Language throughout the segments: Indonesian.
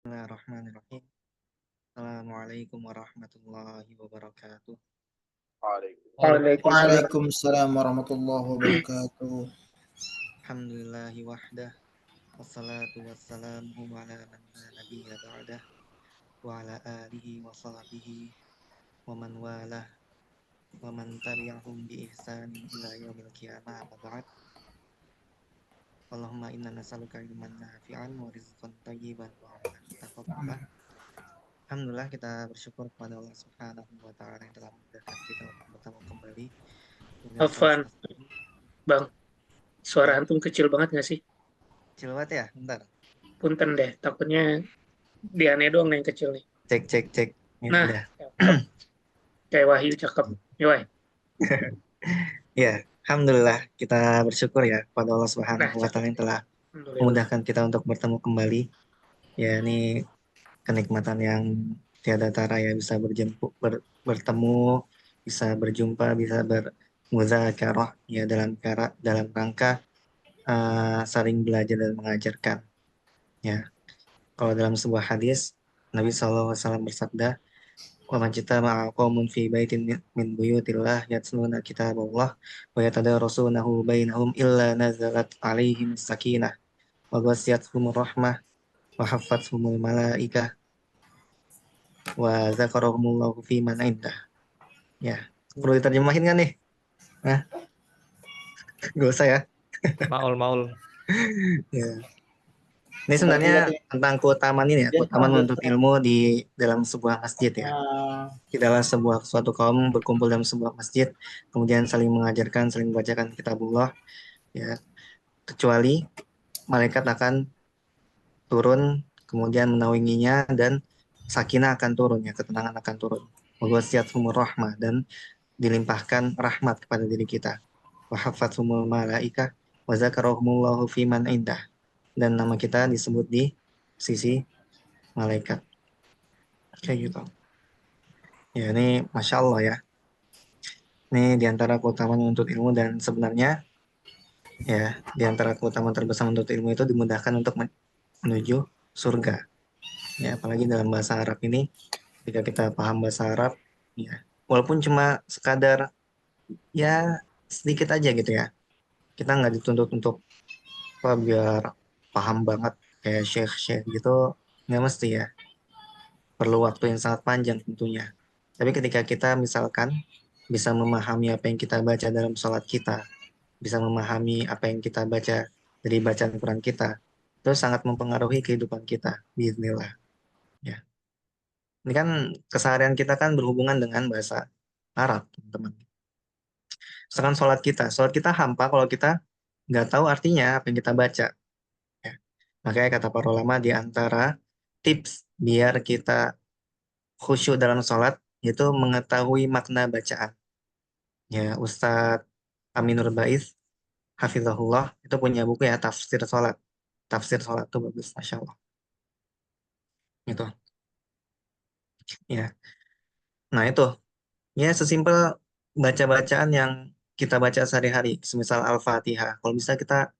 Bismillahirrahmanirrahim. Assalamualaikum warahmatullahi wabarakatuh. Waalaikumsalam. Waalaikumsalam warahmatullahi wabarakatuh. Alhamdulillahi wahdah. Wassalatu wassalamu ala man la nabiyya ba'dah. Wa ala alihi wa sahbihi wa man walah. Wa man tabi'ahum bi ihsanin ila yaumil qiyamah amma ba'd. Allahumma inna nas'aluka ilman nafi'an wa rizqan thayyiban wa amalan mutaqabbalan. Alhamdulillah kita bersyukur kepada Allah Subhanahu wa taala yang telah memudahkan kita untuk bertemu kembali. Afwan, Bang. Suara antum kecil banget nggak sih? Kecil banget ya? Bentar. Punten deh, takutnya di aneh doang yang kecil nih. Cek. Ini Nah, udah. kayak Wahyu cakep. Yoi. Ya, alhamdulillah kita bersyukur ya kepada Allah Subhanahu wa taala yang telah Alhamdulillah. memudahkan kita untuk bertemu kembali. Ya, ini kenikmatan yang tiada tara ya, bisa bertemu, bisa berjumpa, bisa bermuzakarah ya dalam rangka saling belajar dan mengajarkan. Ya, kalau dalam sebuah hadis Nabi SAW bersabda, wa majtama'a qaumun fi baitin min buyutillah yatluna kitaballah wa yatadarasunahu bainahum illa nazalat alaihim sakinah wa ghasyiyatuhumur rahmah wa haffathumul malaikah wa zakarahumullahu fi man indah. Ya, perlu diterjemahin kan nih? Nah, gak usah ya. Maul. Ya. Ini sebenarnya tentang keutamaan ini ya, keutamaan menuntut ilmu di dalam sebuah masjid ya. Di dalam suatu kaum berkumpul dalam sebuah masjid, kemudian saling mengajarkan, saling membacakan kitabullah, ya. Kecuali malaikat akan turun, kemudian menaunginya dan sakinah akan turun, ya, ketenangan akan turun. Wasiathumur rahmah, dan dilimpahkan rahmat kepada diri kita. Wa hafathumul malaikah wa zakarahumullahu fiman indah, dan nama kita disebut di sisi malaikat. Kayak gitu. Ya, ini Masya Allah ya. Ini diantara keutamaan menuntut ilmu, dan sebenarnya ya diantara keutamaan terbesar menuntut ilmu itu dimudahkan untuk menuju surga. Ya, apalagi dalam bahasa Arab ini, jika kita paham bahasa Arab, ya walaupun cuma sekadar ya sedikit aja gitu ya. Kita nggak dituntut untuk biar paham banget kayak syekh gitu, nggak mesti ya. Perlu waktu yang sangat panjang tentunya. Tapi ketika kita misalkan bisa memahami apa yang kita baca dalam sholat kita, bisa memahami apa yang kita baca dari bacaan Quran kita, itu sangat mempengaruhi kehidupan kita, bismillah. Ya. Ini kan keseharian kita kan berhubungan dengan bahasa Arab, teman-teman. Misalkan sholat kita hampa kalau kita nggak tahu artinya apa yang kita baca. Ya. Makanya kata para ulama, di antara tips biar kita khusyuk dalam sholat, yaitu mengetahui makna bacaan. Ya, Ustadz Aminur Baiz, Hafizahullah, itu punya buku ya, Tafsir Sholat. Tafsir Sholat itu bagus, Masya Allah. Itu, ya. Nah itu, ya sesimpel baca-bacaan yang kita baca sehari-hari, semisal Al-Fatihah. Kalau bisa kita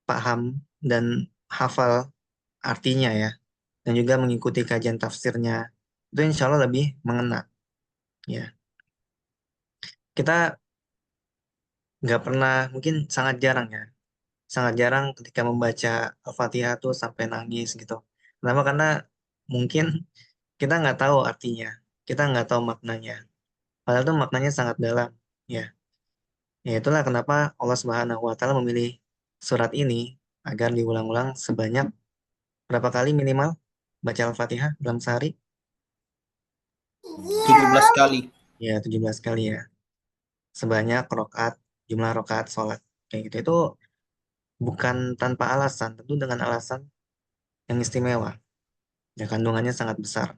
paham dan hafal artinya ya, dan juga mengikuti kajian tafsirnya, itu insya Allah lebih mengena. Ya, kita nggak pernah, mungkin sangat jarang ketika membaca Al-Fatihah tuh sampai nangis gitu. Kenapa? Karena mungkin kita nggak tahu artinya, kita nggak tahu maknanya. Padahal tuh maknanya sangat dalam. Ya, ya itulah kenapa Allah Subhanahu Wa Taala memilih surat ini agar diulang-ulang sebanyak berapa kali minimal baca Al-Fatihah dalam sehari? 17 kali. Ya, 17 kali ya. Sebanyak jumlah rokaat sholat. Kayak gitu. Itu bukan tanpa alasan, tentu dengan alasan yang istimewa. Ya, kandungannya sangat besar.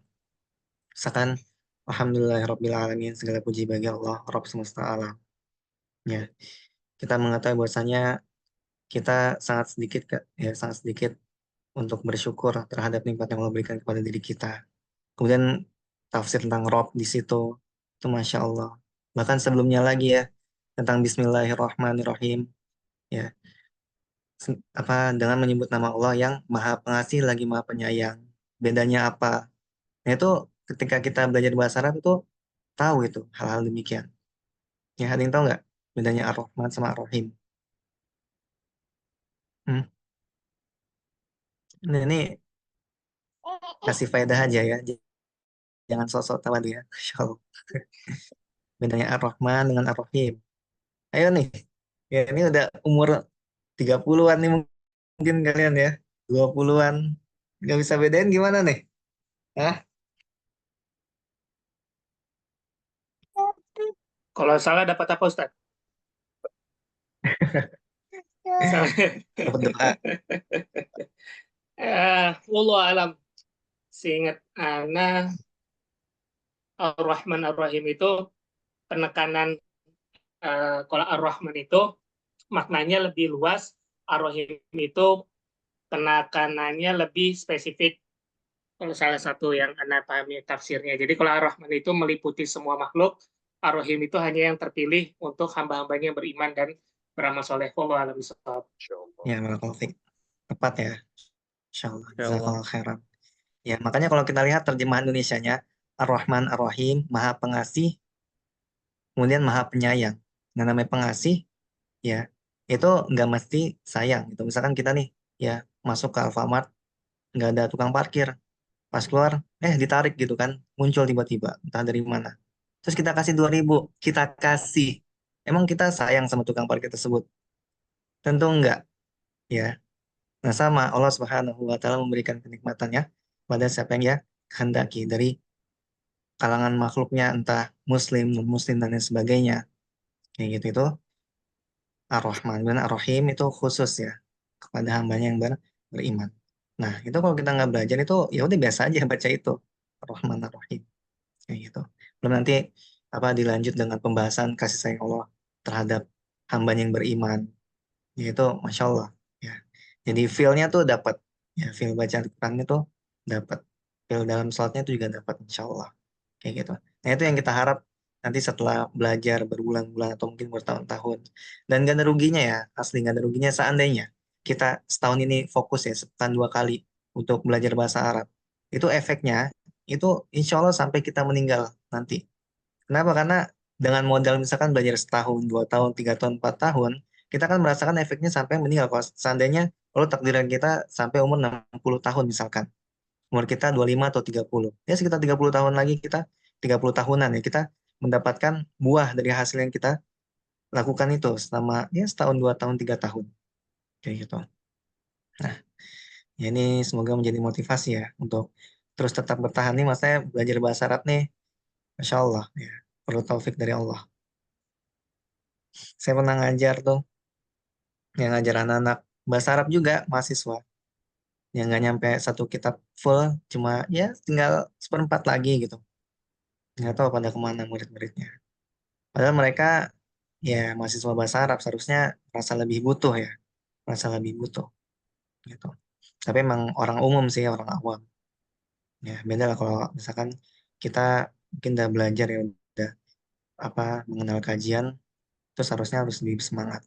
Misalkan, Alhamdulillahirrabbilalamin, segala puji bagi Allah, Rabb semesta alam. Ya, kita mengetahui bahwasanya kita sangat sedikit untuk bersyukur terhadap nikmat yang Allah berikan kepada diri kita. Kemudian tafsir tentang Rob di situ, itu Masya Allah. Bahkan sebelumnya lagi ya, tentang Bismillahirrahmanirrahim, ya, dengan menyebut nama Allah yang Maha Pengasih lagi Maha Penyayang. bedanya apa. Nah itu ketika kita belajar bahasa Arab itu tahu itu hal-hal demikian. Ya ada yang tahu nggak bedanya Ar-Rahman sama Ar-Rahim? Hmm? Ini kasih faedah aja ya, jangan sosok tahu dia. Insya Allah. Bedanya Ar-Rahman dengan Ar-Rahim. Ayo nih, ya ini udah umur 30-an nih mungkin kalian ya, 20-an. Nggak bisa bedain gimana nih? Hah? Kalau salah dapat apa Ustaz? Salah. Dapat doa. Wallahu alam. Seingat Ana, Ar-Rahman Ar-Rahim itu penekanan, kalau Ar-Rahman itu maknanya lebih luas, Ar-Rahim itu penekanannya lebih spesifik. Kalau salah satu yang Anda pahami tafsirnya. Jadi kalau Ar-Rahman itu meliputi semua makhluk, Ar-Rahim itu hanya yang terpilih untuk hamba-hambanya yang beriman dan beramal soleh. Wallahu a'lam bishawab. Ya, barakallahu fiik. Tepat ya. Insya Allah. Ya Allah. Jazakallahu khairan. Ya, makanya kalau kita lihat terjemahan Indonesianya, Ar-Rahman Ar-Rahim, Maha Pengasih, kemudian Maha Penyayang. Nah, namanya pengasih, ya, itu nggak mesti sayang. Gitu. Misalkan kita nih, ya, masuk ke Alfamart, nggak ada tukang parkir. Pas keluar, ditarik gitu kan, muncul tiba-tiba, entah dari mana. Terus kita kasih 2.000, kita kasih. Emang kita sayang sama tukang parkir tersebut? Tentu enggak, ya. Nah, sama Allah Subhanahu wa taala memberikan kenikmatannya pada siapa yang ya kehendaki dari kalangan makhluknya, entah muslim, non-muslim dan lain sebagainya. Kayak gitu itu Ar-Rahman dan Ar-Rahim itu khusus ya kepada hambanya yang beriman. Nah, itu kalau kita nggak belajar itu ya udah biasa aja baca itu Ar-Rahman Ar-Rahim kayak gitu. Belum nanti apa dilanjut dengan pembahasan kasih sayang Allah terhadap hambanya yang beriman. Yaitu Masya Allah. Ya. Jadi feel-nya tuh dapat. Ya, feel bacaan Quran itu dapat. Feel dalam sholatnya itu juga dapat Insya Allah. Kayak gitu. Nah itu yang kita harap nanti setelah belajar berbulan-bulan atau mungkin bertahun-tahun. Dan gak ada ruginya ya, asli gak ada ruginya seandainya kita setahun ini fokus ya, sepekan 2 kali untuk belajar bahasa Arab. Itu efeknya, itu insya Allah sampai kita meninggal nanti. Kenapa? Karena dengan modal misalkan belajar setahun, 2 tahun, 3 tahun, 4 tahun, kita kan merasakan efeknya sampai meninggal. Kalau seandainya, kalau takdiran kita sampai umur 60 tahun misalkan, umur kita 25 atau 30, ya sekitar 30 tahun lagi kita, 30 tahunan ya, kita mendapatkan buah dari hasil yang kita lakukan itu selama ya setahun, 2 tahun, 3 tahun. Kayak gitu. Nah, ya ini semoga menjadi motivasi ya untuk terus tetap bertahan nih, mas saya belajar bahasa Arab nih, Masya Allah ya, perlu taufik dari Allah. Saya pernah ngajar tuh, yang ngajar anak-anak bahasa Arab juga, mahasiswa, yang nggak nyampe satu kitab full, cuma ya tinggal seperempat lagi gitu. Nggak tahu pada kemana murid-muridnya. Padahal mereka ya mahasiswa bahasa Arab seharusnya merasa lebih butuh ya, merasa lebih butuh gitu. Tapi emang orang umum sih, orang awam. Ya beda lah kalau misalkan kita mungkin udah belajar ya, udah apa mengenal kajian, terus harusnya harus lebih semangat.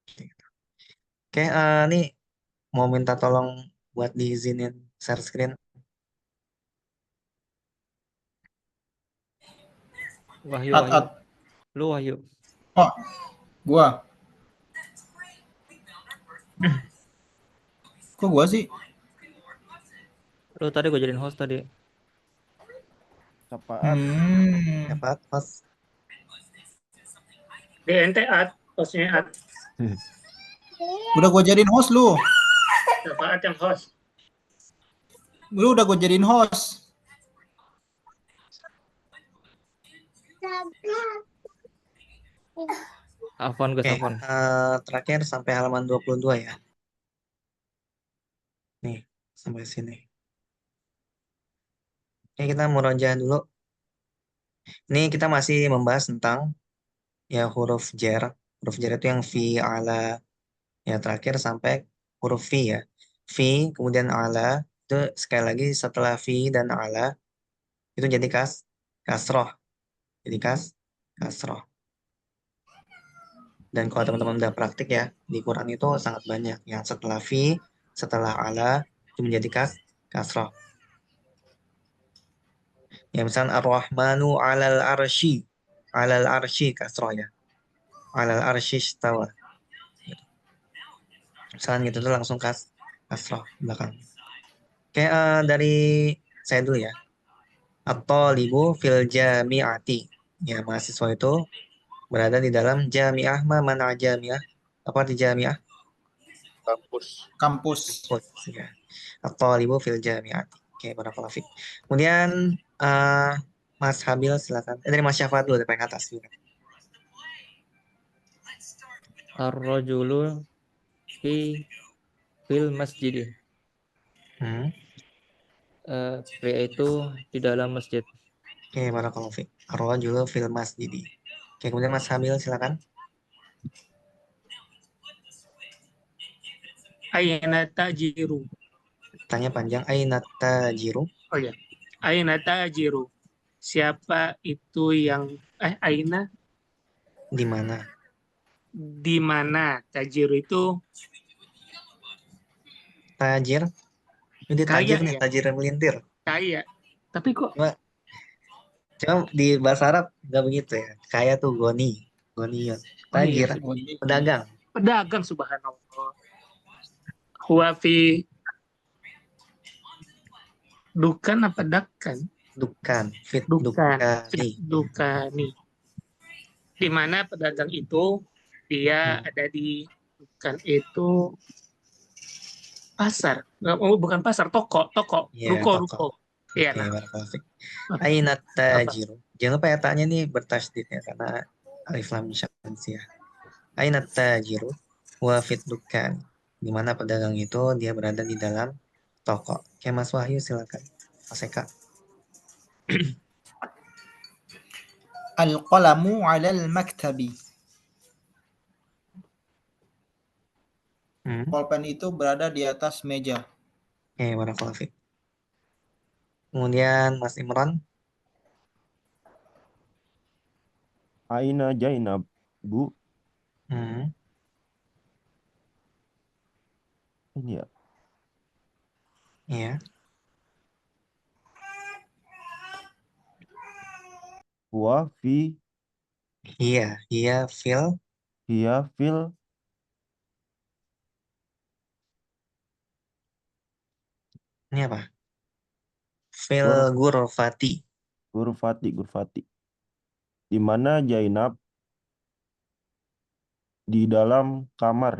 Gitu. Oke, nih mau minta tolong buat diizinin share screen. Wahyu, At, Wahyu. at. Lu Wahyu. Oh, gua. Kok gua sih? Lu tadi gue jadiin host tadi. Apaan? Dapat, Mas. DNT Ad, hostnya Ad. Udah gua jadiin host lu. Siapa Ad yang host? Lu udah gua jadiin host. Afwan Gus, Oke, Afwan. terakhir sampai halaman 22 ya. Nih, sampai sini. Oke, kita murojaah dulu. Ini kita masih membahas tentang ya huruf jar. Huruf jar itu yang fi, ala, ya terakhir sampai huruf fi ya. Fi, kemudian ala, itu sekali lagi setelah fi dan ala, itu jadi kasroh. Jadi kasroh. Dan kalau teman-teman udah praktik ya, di Quran itu sangat banyak. Yang setelah fi, setelah ala, itu menjadi kasroh. Ya, misalnya Ar-Rahmanu 'alal arsy. 'Alal arsy kasrah ya. 'Alal arsy istawa. Misalnya gitu tuh langsung kasrah belakang. Oke, dari saya dulu ya. At-talibu fil jami'ati. Ya, mahasiswa itu berada di dalam jami'ah. Mana jami'ah? Apa di jami'ah? Kampus. Kampus. Ya. At-talibu fil jami'ati. Oke, barakallahu fiik. Kemudian Mas Habil silakan. Dari Mas Syafat dulu, dari paling atas. Ar-rajulu fil masjid. Pria itu di dalam masjid. Oke, barakallahu fiik. Ar-rajulu fil masjidi. Oke, kemudian Mas Habil silakan. Aina tajiru. Tanya panjang. Aina tajiru. Oh ya. Aina tajiru. Siapa itu yang aina Di mana? di mana? Tajiru itu Tajir. Ini kaya tajir nih, ya, tajir yang melintir. kaya. Tapi kok Cuma di bahasa Arab nggak begitu ya. Kaya tuh goni. Gonion. Tajir. Pedagang. pedagang, subhanallah. Huwa fi dukan apa dakan? Dukan. Fit Dukan. dukani. Dukani. Di mana pedagang itu dia ada di dukan itu pasar. Oh, bukan pasar, toko, Iya, ruko, toko. ruko. Iya, Oke, nah. barakallahu fiik. Aina tajiru. Jangan lupa ya taknya nih bertasydid ya karena alif lam syamsiyah. Aina tajiru wa fit dukan. Di mana pedagang itu dia berada di dalam toko. Oke, Mas Wahyu silakan. Mas Eka. Al-qalamu 'alal maktabi. Pulpen itu berada di atas meja. Oke, barakallahu fiik. Kemudian Mas Imran. Aina Jainab, Bu. Ini ya. Iya. Wa fi Iya, fil. hiya fil Ini apa? Fil ghurf- gurfati. Gurfati. Di mana Jainab di dalam kamar.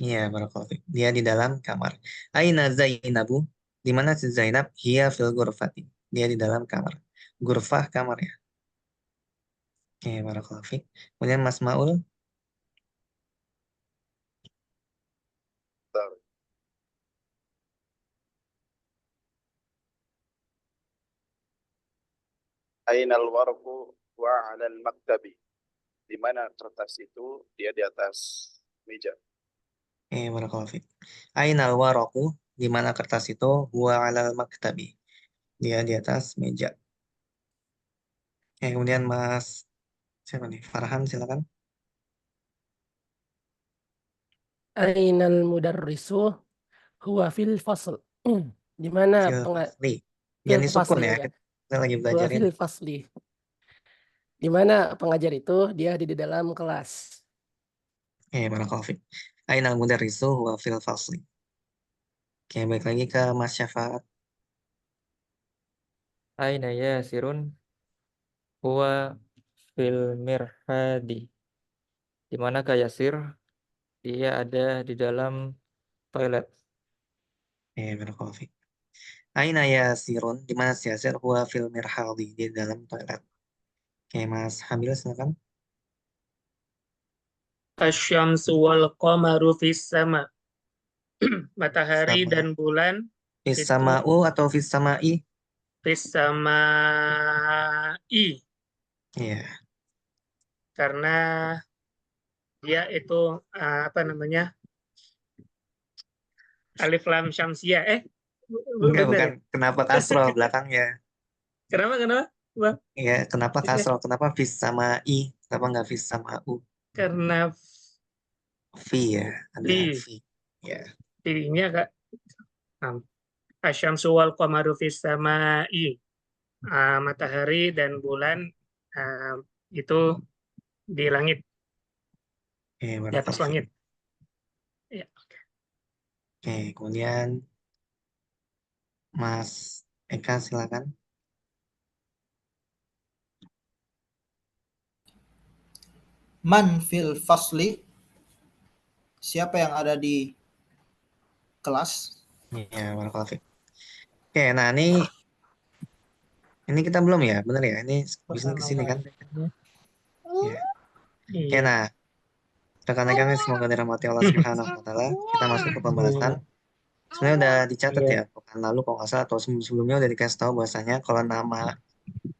Iya, barakallahu fiik. Dia di dalam kamar. Aina Zainabu? Di mana si Zainab? Hiya fil gurfati. Dia di dalam kamar. Gurfah kamar ya. Oke, barakallahu fiik. Kemudian Mas Maul. Ainal warqu wa 'alal maktabi. Di mana kertas itu dia di atas meja. Oke, barakallahu fiik. Ainal waraqu? Di mana kertas itu? Huwa 'alal maktabi. Dia di atas meja. Oke, kemudian Mas siapa nih? Farhan silakan. Ainal mudarrisu huwa fil fasl. Di mana Fil fasli. fil Jangan disukun fasli ya. ya. Kita lagi Huwa belajar fil ini. fasli. Di mana pengajar itu dia di dalam kelas. Oke, barakallahu fiik. Ainal mudarrisu huwa fil fasli. Oke, balik lagi ke Mas Syafaat. Aina yasirun huwa fil mirhadi. Di mana Yasir dia ada di dalam toilet. Oke, barakallahu fiik. Aina Yasirun? Di mana si Yasir? Huwa fil mirhadi. Di dalam toilet. Oke, Mas Hamil silakan. Asyamsu wal qamaru fis sama. Matahari Sama. dan bulan Fis itu sama'u atau fis sama'i? fis samai. Iya. Karena dia itu apa namanya? Alif lam syamsiah. Enggak, Benar bukan. ya? Kenapa kasroh belakangnya? Kenapa? Bang? Iya, kenapa kasroh? Kenapa fis sama'i? Kenapa nggak fis sama'u? Karena Fi ya, ada fi. fi. Ya. Fi-nya agak asyamsu wal qamaru fis samai. matahari dan bulan itu di langit, Oke, di atas barakallahu. langit. Ya. Oke, kemudian Mas Eka silakan. Man fil fasli, siapa yang ada di kelas? Ya, barakallahu. Oke, nah ini kita belum ya, bener ya? Ini bisa ke sini kan? Ya. Oke, Iya. nah rekan-rekan semoga dirahmati Allah Subhanahu wa taala. Kita masuk ke pembahasan. Sebenarnya udah dicatat ya, pekan lalu kalau nggak salah atau sebelumnya udah dikasih tahu bahwasanya kalau nama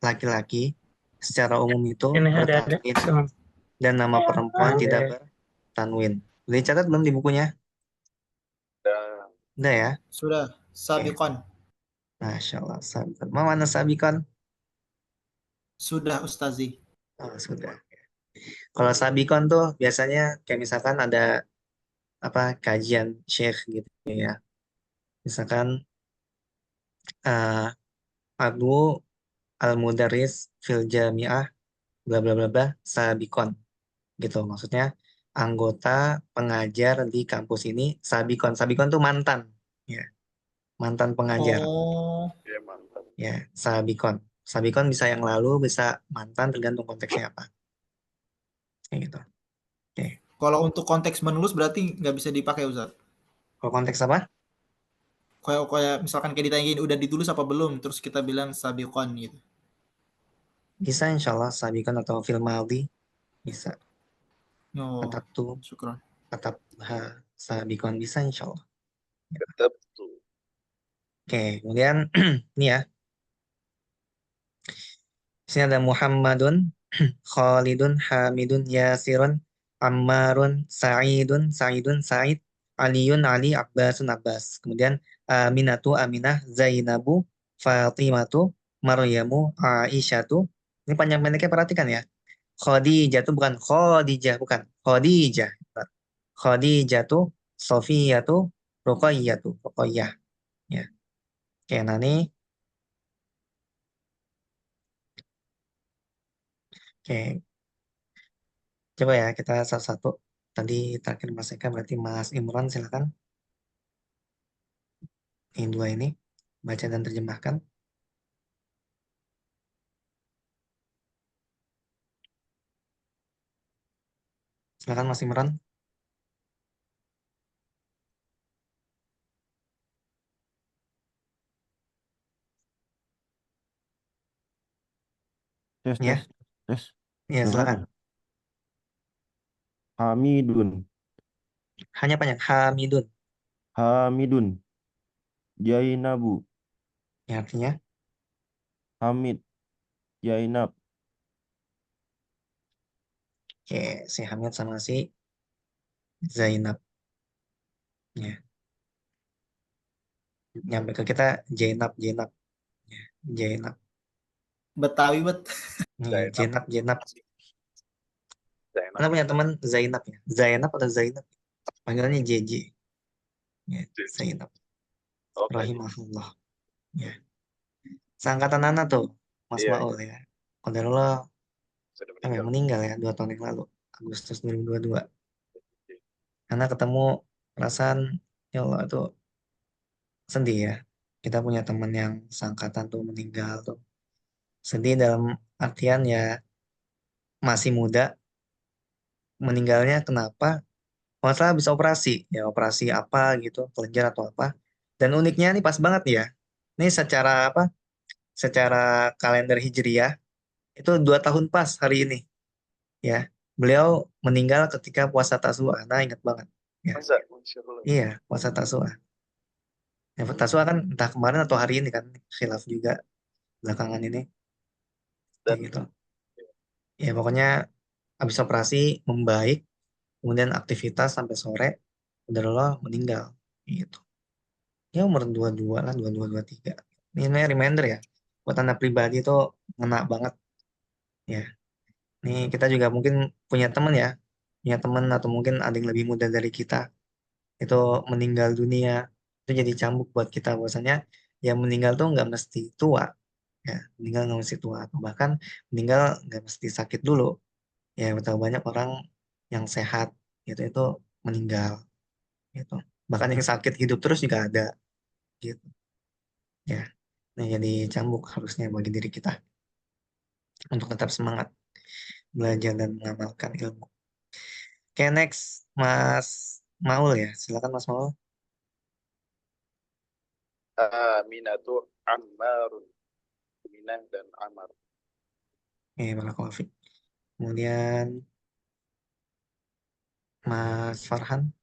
laki-laki secara umum itu Ini ada. bertanwin dan nama perempuan tidak bertanwin. Udah dicatat belum di bukunya? Dan Udah ya? Sudah, sabiqon. Masya Allah. Sabikon. Mana sabikon? Sudah Ustazi. Oh, sudah. Kalau sabikon tuh biasanya kayak misalkan ada apa kajian syekh gitu ya. Misalkan uh, Abu Al-Mudaris fil Jami'ah bla bla bla bla sabikon gitu. Maksudnya anggota pengajar di kampus ini sabikon. Sabikon tuh mantan ya, mantan pengajar Oh, dia mantap. ya, sabikon. Sabikon bisa yang lalu, bisa mantan tergantung konteksnya apa. Kayak gitu. Oke. kalau untuk konteks menulis berarti nggak bisa dipakai Ustaz. Kalau konteks apa? Kayak misalkan kayak ditanyain udah ditulis apa belum, terus kita bilang sabiqon gitu. Bisa insya Allah sabikon atau fil maldi bisa. Oh, Tetap tuh, syukron. tetap ha, sabikon bisa insya Allah. Tetap tuh. Oke, kemudian ini ya. Di sini ada Muhammadun, Khalidun, Hamidun, Yasirun, Ammarun, Sa'idun, Sa'id, Aliyun, Ali, Abbasun, Abbas. Kemudian Aminatu, Aminah, Zainabu, Fatimatu, Maryamu, Aisyatu. Ini panjang pendeknya perhatikan ya. Khadijah itu bukan Khadijah, bukan Khadijah. Khadijatu, Sofiyatu, Ruqayyah. Ya. Oke, nah ini oke, coba ya kita satu-satu. Tadi terakhir Mas Eka berarti Mas Imran silakan. Ini dua ini baca dan terjemahkan. Silakan Mas Imran. Tes, Ya, tes, tes. ya silakan. Hamidun, Hanya panjang Hamidun. Hamidun, Jainabu, Ya, artinya Hamid, Jainab, oke, si Hamid sama si Zainab. Ya, nyampe ke kita Jainab. Ya, Jainab. Betawi bet. Nih, Zainab. Jainab. Zainab. Anda punya teman Zainab ya? Zainab atau Zainab? Panggilannya JJ. Ya, Zainab. Oh, kayak Rahimahullah. Ya. Seangkatan Nana tuh, Mas iya, Maul ya. Qadarullah sudah apa ya, meninggal. meninggal ya 2 tahun yang lalu, Agustus 2022. Karena ketemu perasaan, ya Allah itu sedih ya. Kita punya teman yang seangkatan tuh meninggal tuh. Sedih dalam artian ya masih muda, meninggalnya kenapa? Masalah bisa operasi, ya operasi apa gitu, kelenjar atau apa. Dan uniknya nih pas banget ya. Ini secara apa? Secara kalender Hijriah itu 2 tahun pas hari ini. Ya, beliau meninggal ketika puasa Tasu'a. Nah, ingat banget. Ya, Masa? Masya Allah. iya, puasa Tasu'a. Ya, Tasu'a kan entah kemarin atau hari ini kan khilaf juga belakangan ini. Ya Dan gitu. Ya pokoknya habis operasi membaik, kemudian aktivitas sampai sore, udah Allah meninggal. Gitu. Ya umur 22 lah, 22, 23. Ini namanya reminder ya. Buat anak pribadi itu ngena banget. Ya. Nih kita juga mungkin punya teman ya. Punya teman atau mungkin ada yang lebih muda dari kita. Itu meninggal dunia, itu jadi cambuk buat kita bahwasanya yang meninggal tuh nggak mesti tua, Ya, meninggal nggak mesti tua, atau bahkan meninggal nggak mesti sakit dulu. Ya, betapa banyak orang yang sehat gitu itu meninggal gitu. Bahkan yang sakit hidup terus juga ada gitu. Ya, nah jadi cambuk harusnya bagi diri kita untuk tetap semangat belajar dan mengamalkan ilmu. Oke, next Mas Maul ya, silakan Mas Maul. Aminatu Ammarun. Aminah dan Ammar. Barakallahu fiik. Kemudian Mas Farhan.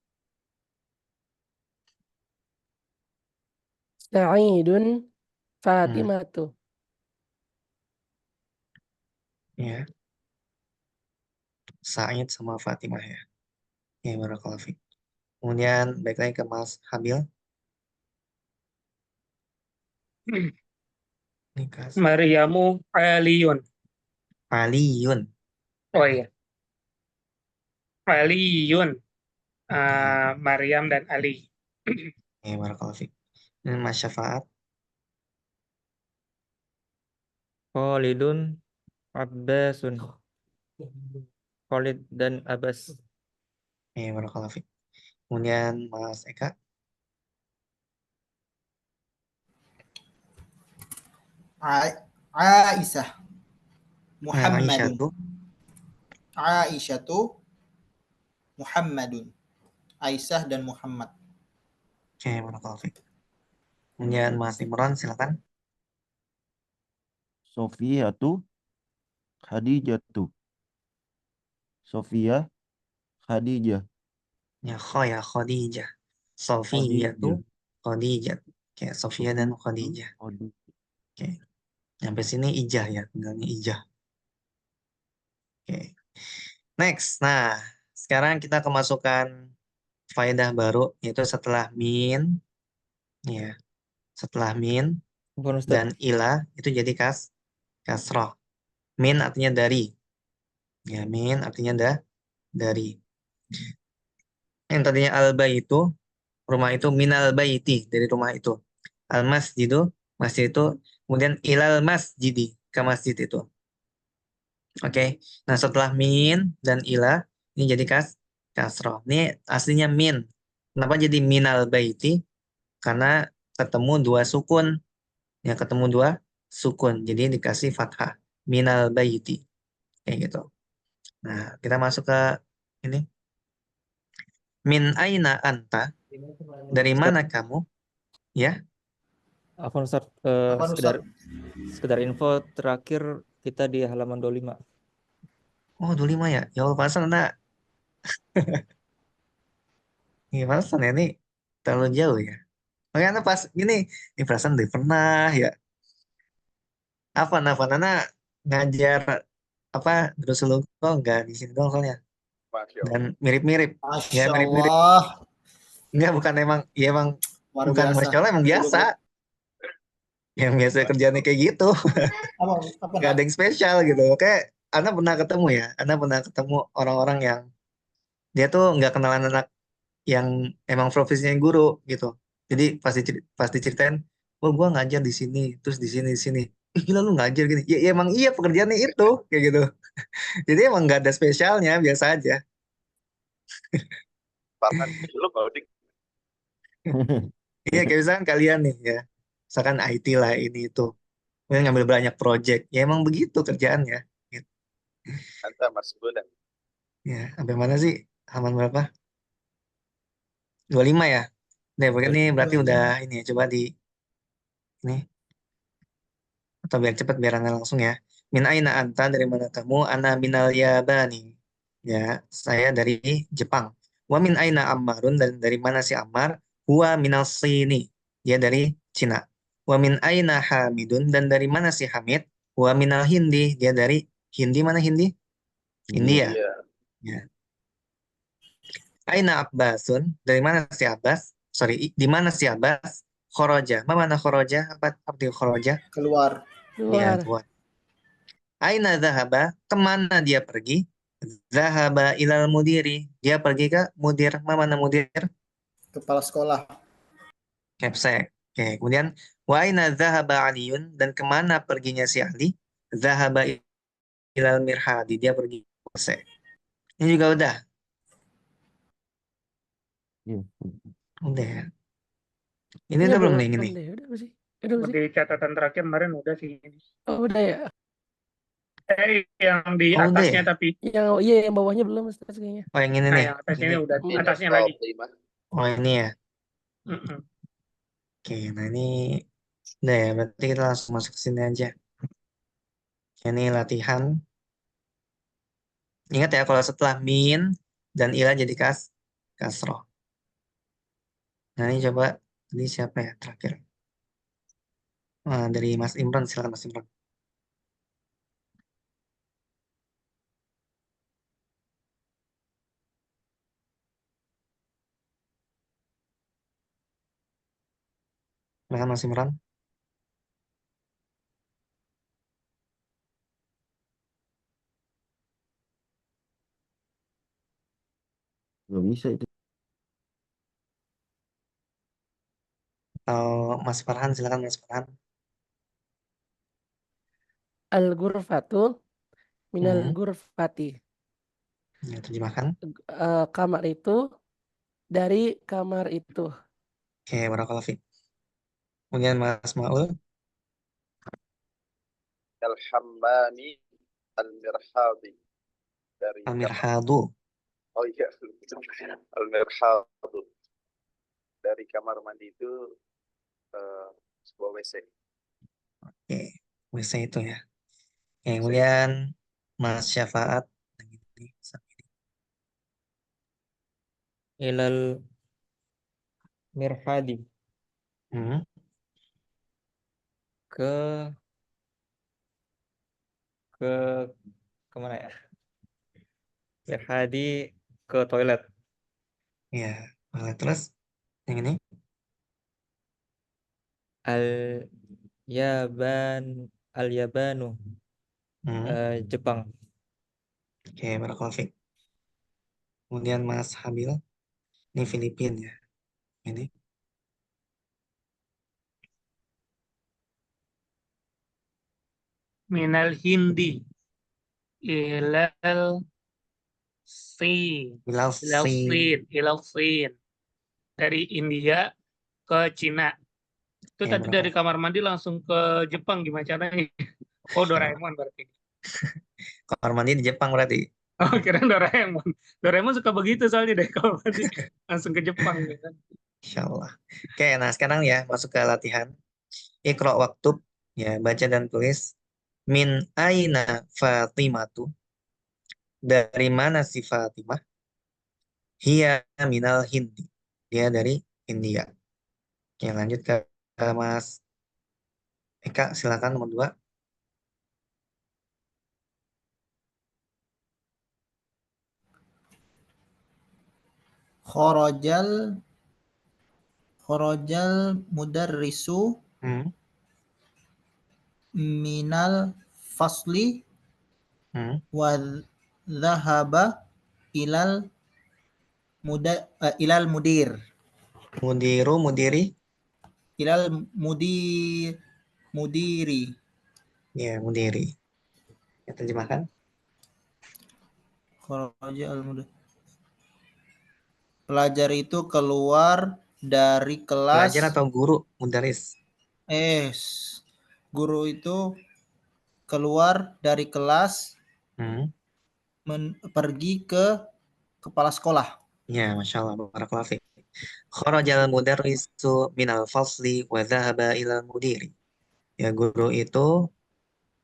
Sa'idun Fatimatu. Ya, Said sama Fatimah ya. Barakallahu fiik. Kemudian baik lagi ke Mas Habil. Nikas. Maryamu Aliyun. Aliyun. Oh iya, Aliyun. Oke. Maryam dan Ali. Barakallahu fiik. Dan Mas Syafaat. Khalidun Abbasun. Khalid dan Abbas. Barakallahu fiik. Kemudian Mas Eka. Aisyah. Muhammadun. Aisyatu. Aisyatu Muhammadun. Aisyah dan Muhammad. Barakallahu fiik. Kemudian Mas Imran silakan. Sofiyatu Khadijatu. Sofia Khadijah. Ya, Khadijah. Sofiyatu Khadijah. Oke, Sofia dan Khadijah. Oke. Sampai sini ijah ya, tinggalnya ijah. Oke. Next. Nah, sekarang kita kemasukan faedah baru yaitu setelah min ya. Setelah min Bukan Ustaz. dan ila itu jadi kasroh. Min artinya dari. Ya, min artinya dari. Yang tadinya al-baitu, rumah itu minal baiti, dari rumah itu. Al-masjidu, masjid itu, kemudian ilal masjidi, ke masjid itu. Oke. Nah, setelah min dan ila ini jadi kasroh. Ini aslinya min. Kenapa jadi minal baiti? Karena ketemu dua sukun. Ya, ketemu dua sukun. Jadi dikasih fathah. Minal baiti. Kayak gitu. Nah, kita masuk ke ini. Min aina anta? Dari mana kamu? Ya. Afwan Ustaz, Apaan, Ustaz? sekedar info terakhir kita di halaman 25. Oh, 25 ya. Ya Allah, pantesan Anda. Iya, pantesan ya. Ini terlalu jauh ya. Makanya Anda pas gini, ini perasaan udah pernah ya. Apa Anda ngajar apa terus lu kok nggak di sini doang soalnya. Masya Allah. Dan mirip-mirip. Ya, Masya mirip-mirip. Allah. Enggak, bukan emang, ya emang Luar bukan biasa. Masya Allah, emang biasa. Yang biasa kerjaannya kayak gitu. Apa Nggak ada yang spesial gitu. Kayak Anda pernah ketemu ya. Anda pernah ketemu orang-orang yang dia tuh nggak kenalan anak yang emang profesinya guru gitu. Jadi pasti ceritain, oh gua ngajar di sini, terus di sini. Ih, gila lu ngajar gini. Ya, ya emang iya pekerjaannya itu kayak gitu. Jadi emang nggak ada spesialnya, biasa aja. Bahkan lu kalau di Iya, kayak misalkan kalian nih ya, misalkan IT lah ini itu, kemudian ngambil banyak project, ya emang begitu kerjaannya. Gitu. anta mas'ulan. Ya, sampai mana sih? Halaman berapa? 25 ya? Nah, ini berarti udah ini ya, coba di ini atau biar cepat biar anda langsung ya. Min aina anta, dari mana kamu? Ana minal Yabani. Ya, saya dari Jepang. Wa min aina Ammarun, dan dari mana si Ammar? Huwa minal Sini. Dia dari Cina. Wa min aina Hamidun, dan dari mana si Hamid? Huwa minal Hindi. Dia dari Hindi, mana Hindi? India. Iya. Ya. Aina Abbasun, dari mana si Abbas? Sorry, di mana si Abbas? Khoroja. Mana khoroja? Apa arti khoroja? Keluar. Ya, keluar. Aina zahaba, kemana dia pergi? Zahaba ilal mudiri, dia pergi ke mudir. Mana mudir? Kepala sekolah. Kepsek. Oke, kemudian wa aina dzahaba Aliun, dan kemana perginya si Ali? Dzahaba ilal mirhadi, dia pergi ke WC. Ini juga udah. Iya. Udah ya. Ini Kayaknya udah belum nih belum ini? deh. Udah apa sih? Udah apa sih? Di catatan terakhir kemarin udah sih. Oh, udah ya. Yang di Oh, udah atasnya ya? tapi. Yang bawahnya belum Ustaz kayaknya. Oh, yang ini Nah, nih. yang atasnya Ini. ini udah, Hmm. atasnya lagi. Fatimah. Oh, ini ya. Mm-mm. Oke, nah ini udah ya. Berarti kita langsung masuk ke sini aja. Ini latihan. Ingat ya, kalau setelah min dan ila jadi kasroh. Nah, ini coba. Ini siapa ya terakhir? Dari Mas Imran, silakan Mas Imran. Silakan Mas Imran. Nggak bisa itu. Atau Mas Farhan, silakan Mas Farhan. Al-ghurfatu minal Hmm. ghurfati. Ya, terjemahkan. Kamar itu dari kamar itu. Oke, barakallahu fiik. Kemudian Mas Maul. Al-Hammami Al-Mirhadi. Dari kamar. Al-Mirhadu. Oh iya. Al-Mirhadu. Dari kamar mandi itu sebuah WC. Oke, WC itu ya. Oke, kemudian Mas Syafaat. Ilal mirhadi, Hmm. ke ke kemana ya? Mirhadi, ke toilet. Ya, terus yang ini. Al yaban al yabanu, Hmm. Jepang. Oke, barakallahu fiik. Kemudian Mas Habil. Ini Filipina ya. Ini. Minal Hindi ilal Sin. Bilal Ilal Sin. Sin. Ilal Sin. Dari India ke Cina. Itu Ya, tadi dari kamar mandi langsung ke Jepang gimana caranya? Oh, Doraemon berarti. Kamar mandi di Jepang berarti. Oh, kira Doraemon. Doraemon suka begitu soalnya deh kamar mandi langsung ke Jepang gitu kan. Insya Allah. Oke, nah sekarang ya masuk ke latihan. Iqra waktub, ya baca dan tulis. Min aina Fatimatu, dari mana si Fatimah? Hiya minal Hindi, dia dari India. Oke, lanjut ke Mas Eka, silakan nomor 2. Khorojal mudarrisu Hmm. minal fasli Hmm. wa dhahaba ilal mudir. Mudiru, mudiri, Ilal mudiri. ya mudiri. Ya, terjemahkan. Kharaja al-mudir. Pelajar itu keluar dari kelas. Pelajar atau guru, mudaris. Guru itu keluar dari kelas, Hmm. pergi ke kepala sekolah. Ya, Masya Allah, barakallahu fiik. Kharajal mudarrisu minal fasli wa dhahaba ilal mudiri. Ya, guru itu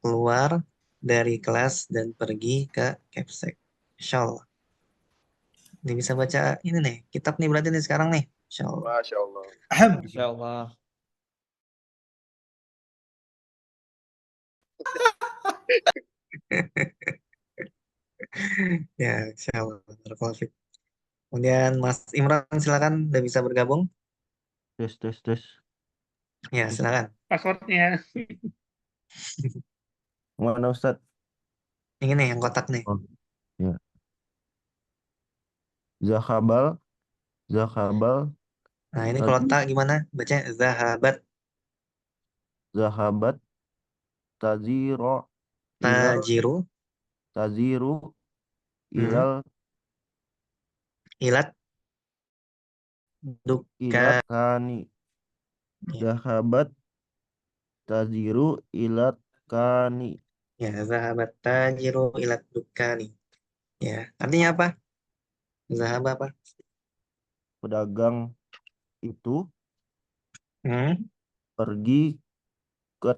keluar dari kelas dan pergi ke Kepsek. Insya Allah. Ini bisa baca ini nih, kitab nih berarti nih sekarang nih. Insya Allah. Masya Allah. Masya Allah. Ya, Insya Allah. Barakallahu fiik. Kemudian Mas Imran silakan, udah bisa bergabung. Tes. Ya, silakan. Passwordnya. Mana Ustadz? Ini nih yang kotak nih. Oh, ya. Zahabal. Nah, ini kalau tak gimana? Baca zahabat. Zahabat taziro ilal Tajiru ilal ilat duka. kani. Ya, Zahabat taziru ilat kani. ya, zahabat tajiru ilat dukani. Ya, artinya apa? Zahab apa? Pedagang itu Hmm? pergi ke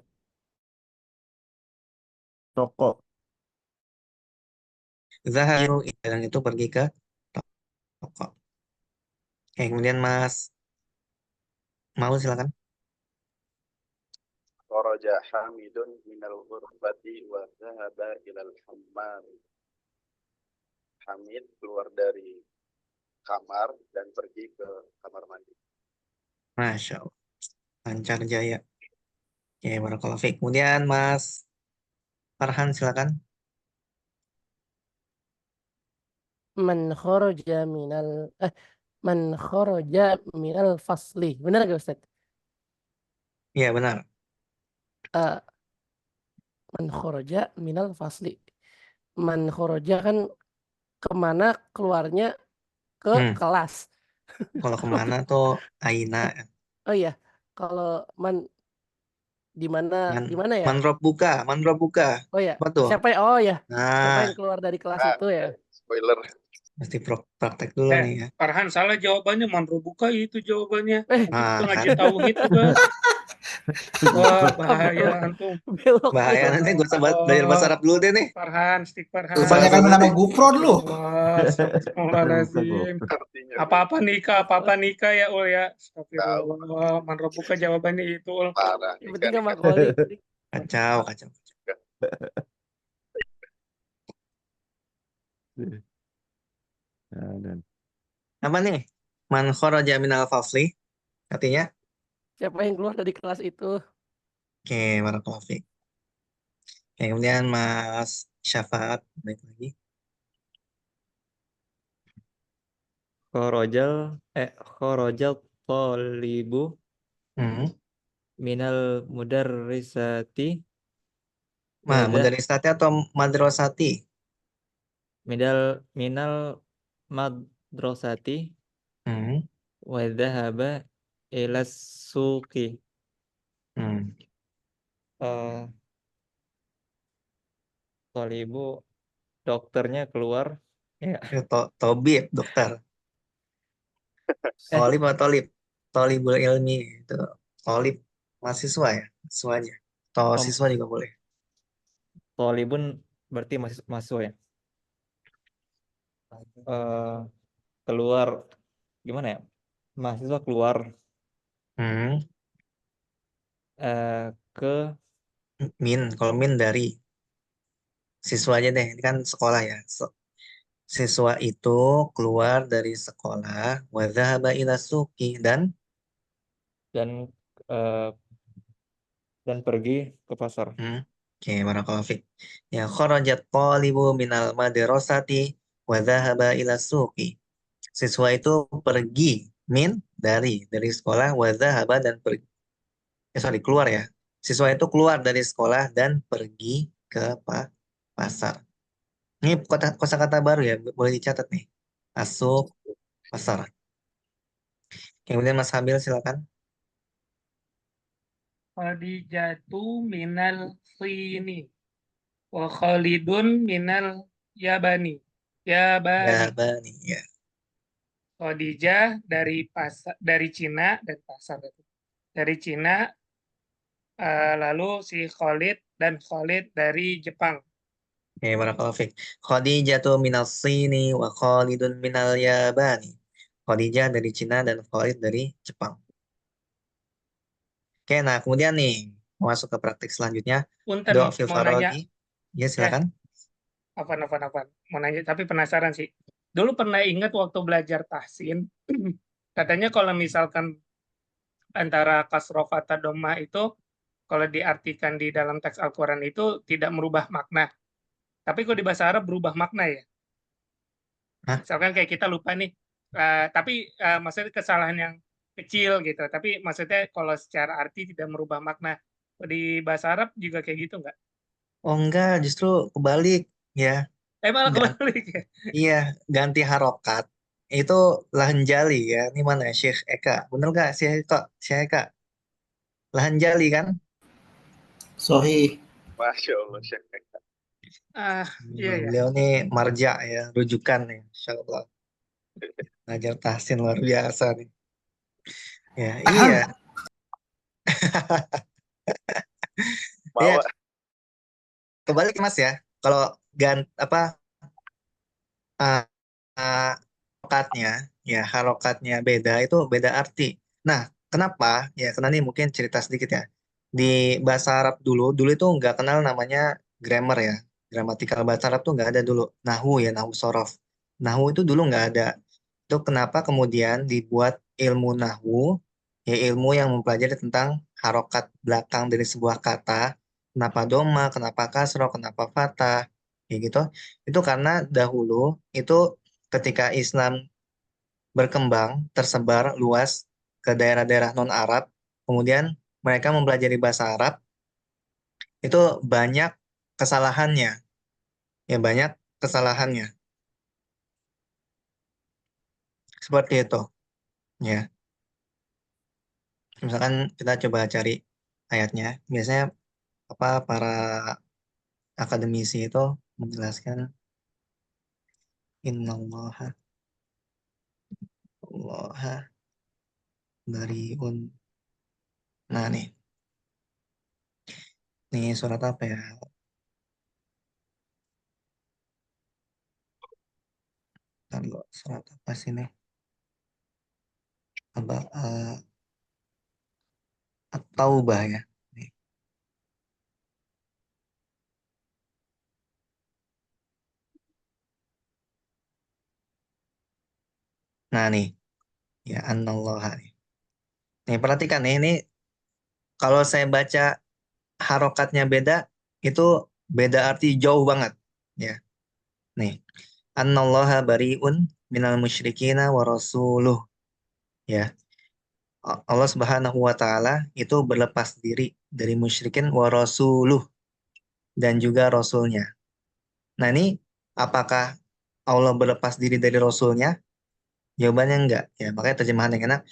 toko. Zaharu yang itu pergi ke toko. Oke, kemudian Mas mau silakan. Kharaja Hamidun minal ghurfati wa dhahaba ilal hammam. Hamid keluar dari kamar dan pergi ke kamar mandi. Masya Allah. Lancar jaya. Oke, barakallahu fiik. Kemudian Mas Farhan silakan. Man kharaja minal man kharaja minal fasli. Benar gak Ustaz? Iya, benar. Eh, man kharaja minal fasli. Man kharaja kan kemana keluarnya ke kelas. Kalau kemana tuh Aina. Oh iya, kalau di mana ya? Manrob buka. Oh ya, Apa tuh? siapa ya? Siapa yang Nah, keluar dari kelas Ah, itu ya? spoiler. mesti praktek dulu nih ya. Farhan salah jawabannya, manrobuka itu jawabannya. Nah, Itu ngaji kan? tauhid udah. Wah, bahaya antum. Belok. Bahaya nanti gue usah belajar bahasa Arab dulu deh nih. Farhan, stick Farhan. Kebanyakan nama Gufron lu. Wah, astagfirullahaladzim. Artinya Apa-apa nikah ya Ul ya. Astagfirullah. Manrobuka jawabannya itu Ul. parah. Yang penting sama Koli. Kacau. Nah, dan Apa nih? Man kharaja minal fasli. Artinya? Siapa yang keluar dari kelas itu? Oke, barakallahu fiik. Oke, kemudian Mas Syafaat. Baik lagi. Kharajal talibu Hmm. minal mudarrisati Nah, wadah mudarisati atau madrasati? minal madrasati Hmm. wa dhahaba ila suqi. Hmm. Talibu dokternya keluar ya. Tobib, dokter. Tolib atau tolib? Tolibul ilmi itu. Tolib mahasiswa ya, mahasiswa aja. Atau Om, siswa juga boleh. Tolibun berarti mahasiswa ya. Keluar gimana ya? Mahasiswa keluar Hmm. ke Kalau min dari siswa aja deh. Ini kan sekolah ya. Siswa itu keluar dari sekolah, wa dhahaba ila suqi dan eh, dan pergi ke pasar. Oke, barakallahu fiik. Ya, kharajat talibu minal madrasati wa dhahaba ila suqi. Siswa itu pergi dari sekolah, wa dhahaba dan pergi. Keluar ya. Siswa itu keluar dari sekolah dan pergi ke pasar. Ini kosakata baru ya, boleh dicatat nih. Masuk pasar. Kemudian Mas Habil silakan. Khadijatu minal sini. Wa Khalidun minal yabani. Ya, Yabani. Bani. Ya. Khadijah dari Cina dan pasar itu. Dari Cina, lalu si Khalid dari Jepang. Oke, barakallahu fiik. Khadijatu minal sini wa Khalidun minal yabani. Khadijah dari Cina dan Khalid dari Jepang. Oke, nah kemudian nih masuk ke praktik selanjutnya. Punten Doa fil mau nanya. faraghi. Ya, silakan. Apa. Mau nanya, tapi penasaran sih. Dulu pernah ingat waktu belajar tahsin, katanya kalau misalkan antara kasroh kata domah itu, kalau diartikan di dalam teks Al-Quran itu tidak merubah makna. Tapi kalau di bahasa Arab berubah makna ya. Hah? Misalkan kayak kita lupa nih, tapi maksudnya kesalahan yang kecil gitu. Tapi maksudnya kalau secara arti tidak merubah makna. Di bahasa Arab juga kayak gitu nggak? Oh enggak, justru kebalik ya. Malah Gan- kebalik ya. iya, ganti harokat. Itu lahan jali ya. Ini mana Syekh Eka? Bener gak Syekh Eka? Syekh Eka? Lahan jali kan? Sohi. Masya Allah, Syekh. Iya ya. Beliau nih marja ya, rujukan nih. Insya Allah. Ngajar tahsin luar biasa nih. Ya, iya. Iya, Bawa kebalik Mas ya. Kalau uh, uh, harokatnya, ya harokatnya beda itu beda arti. Nah, kenapa? Ya, karena ini mungkin cerita sedikit ya. Di bahasa Arab dulu itu nggak kenal namanya grammar ya. Gramatikal bahasa Arab tuh nggak ada dulu. Nahu ya, nahu sorof. Nahu itu dulu nggak ada. Itu kenapa kemudian dibuat ilmu nahu, ya ilmu yang mempelajari tentang harokat belakang dari sebuah kata. Kenapa doma, kenapa kasro, kenapa fathah, ya gitu. Itu karena dahulu itu ketika Islam berkembang, tersebar luas ke daerah-daerah non-Arab, kemudian mereka mempelajari bahasa Arab, itu banyak kesalahannya, ya banyak kesalahannya, seperti itu, ya. Misalkan kita coba cari ayatnya, biasanya apa para akademisi itu menjelaskan innallaha allaha bariun. Nah nih surat apa ya? Kalau surat apa sih nih? Apa At-Taubah ya? Nih. Nah nih, ya anallaha nih. Nih perhatikan nih, ini kalau saya baca harokatnya beda, itu beda arti jauh banget. Ya, nih. Annallaha bariun minal musyrikina wa rasuluh. Ya, Allah Subhanahu wa taala itu berlepas diri dari musyrikin wa rasuluh dan juga rasulnya. Nah, ini apakah Allah berlepas diri dari rasulnya? Jawabannya enggak. Ya, makanya terjemahan yang enak.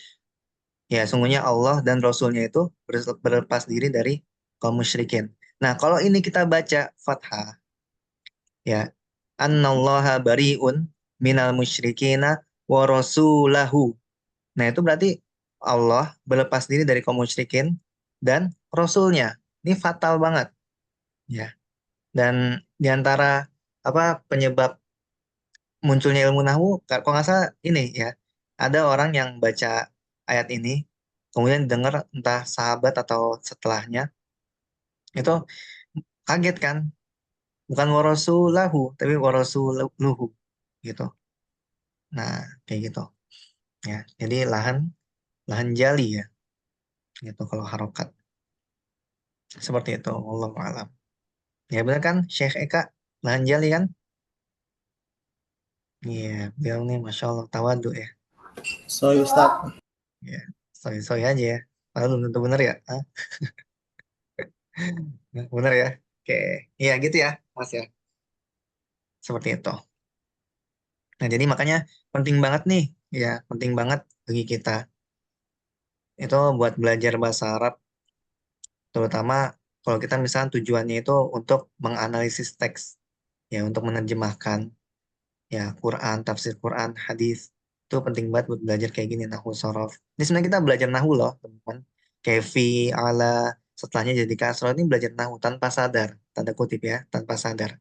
Ya, sungguhnya Allah dan rasulnya itu berlepas diri dari kaum musyrikin. Nah, kalau ini kita baca fathah, ya, annallaha bariun minal musyrikina wa rasulahu. Nah, itu berarti Allah berlepas diri dari kaum musyrikin dan rasulnya. Ini fatal banget, ya. Dan diantara apa penyebab munculnya ilmu nahwu, kalau nggak salah ini ya, ada orang yang baca ayat ini, kemudian dengar entah sahabat atau setelahnya, itu kaget kan, bukan warasulahu, tapi warasuluhu, gitu. Nah, kayak gitu, ya. Jadi lahan lahan jali ya, gitu kalau harokat. Seperti itu, Allah alam. Ya benar kan, Syekh Eka, lahan jali kan? Iya, beliau nih, Masya Allah, tawadu ya. Sohi Ustaz. Ya, soy-soy aja ya. Padahal belum tentu benar ya. Hah? Benar ya. Oke, iya gitu ya, Mas ya. Seperti itu. Nah, jadi makanya penting banget nih, ya, penting banget bagi kita itu buat belajar bahasa Arab, terutama kalau kita misalnya tujuannya itu untuk menganalisis teks, ya, untuk menerjemahkan, ya, Quran, tafsir Quran, hadis, itu penting banget buat belajar kayak gini, nahu sorof. Ini sebenarnya kita belajar nahu loh, teman-teman. Kayak fi, ala, setelahnya jadi kasroh, ini belajar nahu tanpa sadar, tanda kutip ya, tanpa sadar.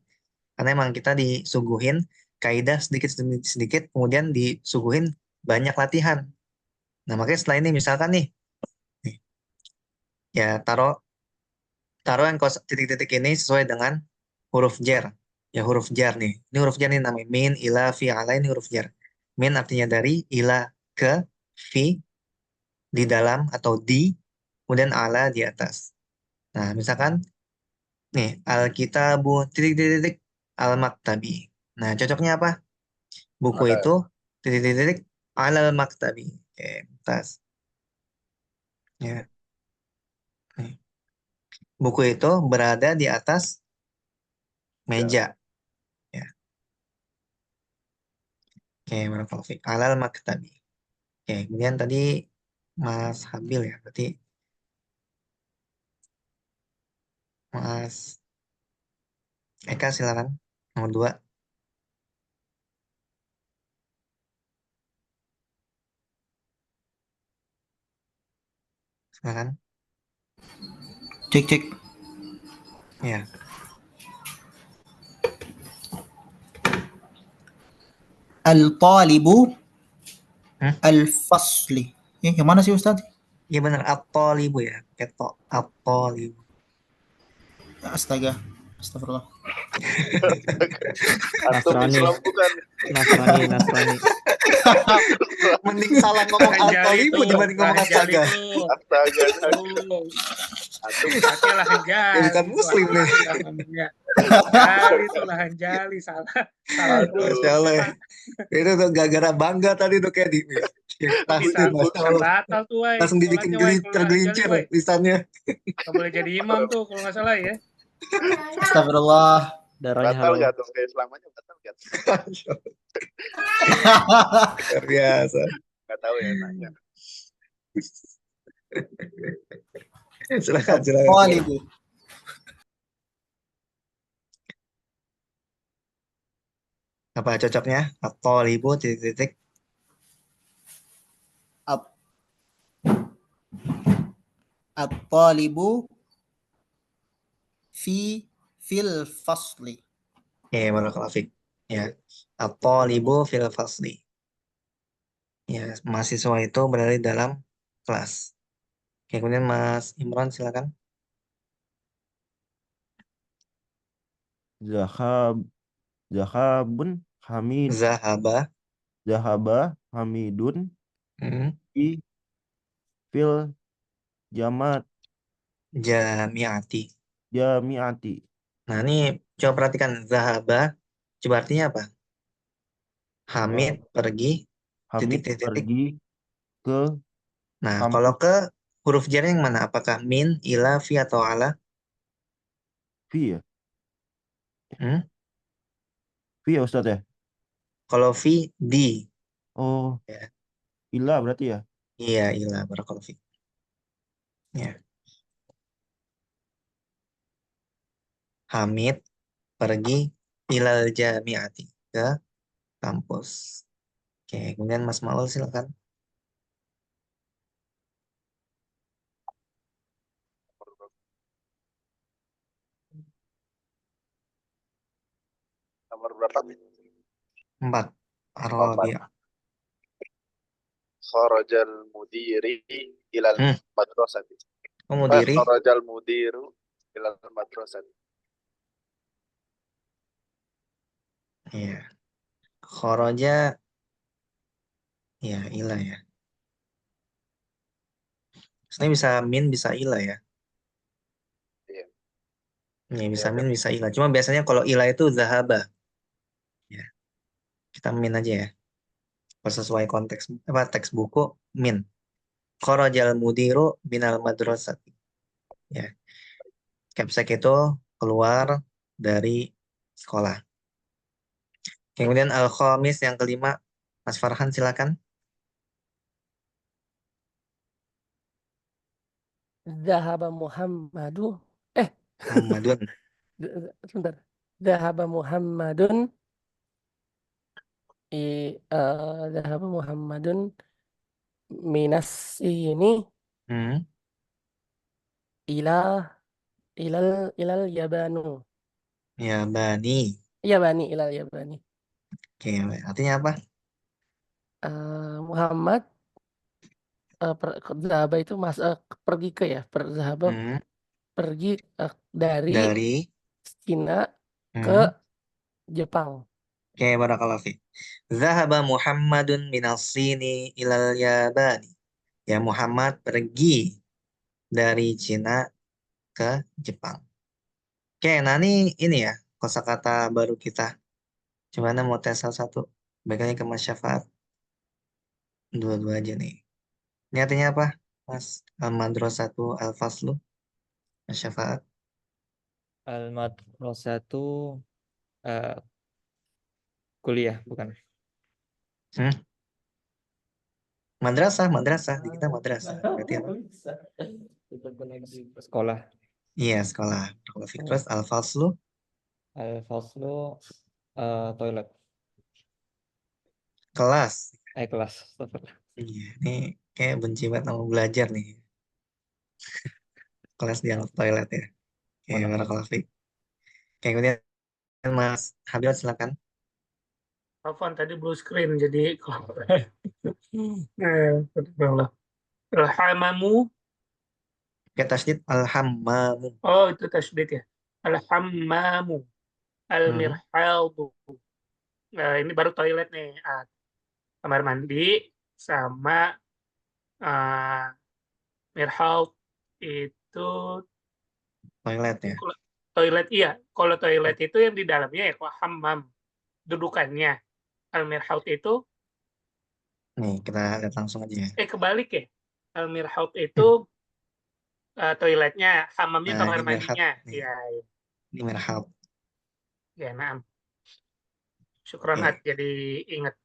Karena emang kita disuguhin kaidah sedikit demi sedikit, kemudian disuguhin banyak latihan. Nah, makanya setelah ini misalkan nih, ya taruh taruh yang titik-titik ini sesuai dengan huruf jar. Ya huruf jar nih. Ini huruf jar nih namanya min, ila, fi, ala, ini huruf jar. Min artinya dari, ila ke, fi di dalam atau di, kemudian ala di atas. Nah, misalkan nih al-kitabu titik-titik al-maktabi. Nah, cocoknya apa? Buku ada itu titik-titik alal maktabi. Oke, tas. Ya. Nih. buku itu berada di atas meja. Ya. Oke, barakallahu fiik. Alal maktabi. Oke, kemudian tadi Mas Habil ya, berarti Mas Eka silakan nomor 2. Silakan. Cek. Ya. Al-talibu Hmm? al-fasli. Yang mana sih Ustaz? Iya benar, at-talibu ya. Ketok, at-talibu. Astaga. Astagfirullah. Antum Nasrani. Islam bukan? Nasrani. Mending salah ngomong Lahan jali at-talibu tuh, dibanding ngomong lahan jali astaga. tuh. Astaga. Tuh, Antum pakai lahan jali. Ya bukan muslim nih. Ngomongnya. Jali tuh lahan jali, salah. Salah Aduh. Masya Allah ya. Itu tuh gara-gara bangga tadi tuh kayak di Bisa, Masya bisa Allah. batal tuh, Wai. Langsung dibikin Sholatnya, Wai, kalau lahan jali, tergelincir Wai. lisannya. Nggak boleh jadi imam tuh, kalau nggak salah ya. Astagfirullah. Darahnya batal halal. gak tuh keislamannya batal gak? Luar biasa. Gak tahu ya nanya. Silakan. Talibu. Apa cocoknya? At-talibu titik-titik. At-talibu fil fasli. Oke, barakallahu fiik. Ya. At-talibu fil fasli. Ya, mahasiswa itu berada di dalam kelas. Oke, kemudian Mas Imran silakan. Zahabun Hamid. Zahaba Hamidun Hmm, fil jamat jamiati. jamiati. Nah, ini coba perhatikan zahaba. Coba artinya apa? Hamid pergi Hamid titik-titik. pergi ke Nah, kampus. kalau ke huruf jar yang mana? Apakah min, ila, fi atau ala? Fi ya? Hmm? Fi ya Ustadz ya? Kalau fi di. Oh, Ya. ila berarti ya? Iya, ila, barakallahu fiik. Ya. Hamid pergi ilal jamiati ke kampus. Oke, kemudian Mas Maul silakan. Nomor berapa? 4. Ar-Rabi'ah. Kharajal mudiri ilal Hmm. madrasati. Mudiri. Kharajal mudiru ilal madrasati. Iya. Kharaja ya ila ya. Sebenarnya bisa min, bisa ila ya. Iya. Ya, bisa min, bisa ila. Cuma biasanya kalau ila itu zahaba. Ya. Kita min aja ya. Kalau sesuai konteks apa teks buku min. Kharajal mudiru minal madrasati. Ya. Capsek itu keluar dari sekolah. Kemudian al-khamis yang kelima, Mas Farhan silakan. Zahaba Muhammadu. Muhammadun. Sebentar. Zahaba Muhammadun. Zahaba Muhammadun minas ini Hmm. ila ilal yabanu. Ya bani. Iya bani ilal yabani. Oke, artinya apa? Muhammad zahaba itu pergi ke ya. Zahaba Hmm. pergi dari Dari Cina ke hmm. Jepang. Oke, barakallahu fiik. Zahaba Muhammadun minas sini ilal yabani. Ya, Muhammad pergi dari Cina ke Jepang. Oke, nah ini ya kosakata baru kita. Coba Anda mau tes satu-satu. Baiknya ke Mas Syafaat. Dua-dua aja nih. Ini artinya apa, Mas? Al-Madrasatu Al-Faslu. Syafaat. Al-madrasatu eh, kuliah bukan. Madrasah, madrasah. Di kita madrasah. Berarti apa? Sekolah. Iya, sekolah. Barakallahu Terus al-faslu. Al-faslu toilet. Kelas. Kelas. Astagfirullah. Iya, ini kayak benci banget sama belajar nih. Kelas dianggap toilet ya. Oke, Mana? barakallahu fiik. Oke, kemudian Mas Habib silakan. Telepon tadi blue screen jadi Allah. Alhamamu. Oke, tasydid al-hammamu. Oh, itu tasydid ya. Alhammamu. Al-mirhadu. Nah, ini baru toilet nih. Kamar mandi sama mirhad itu Toilet ya. toilet, iya. Kalau toilet itu yang di dalamnya ya kok hammam dudukannya. Al-mirhad itu Nih, kita lihat langsung aja ya. kebalik ya. Al-mirhad itu toiletnya, hammamnya Nah, kamar ini mirhat. mandinya. Nih, Ya, ini mirhat. ya, nah. Syukron Oke, jadi ingat.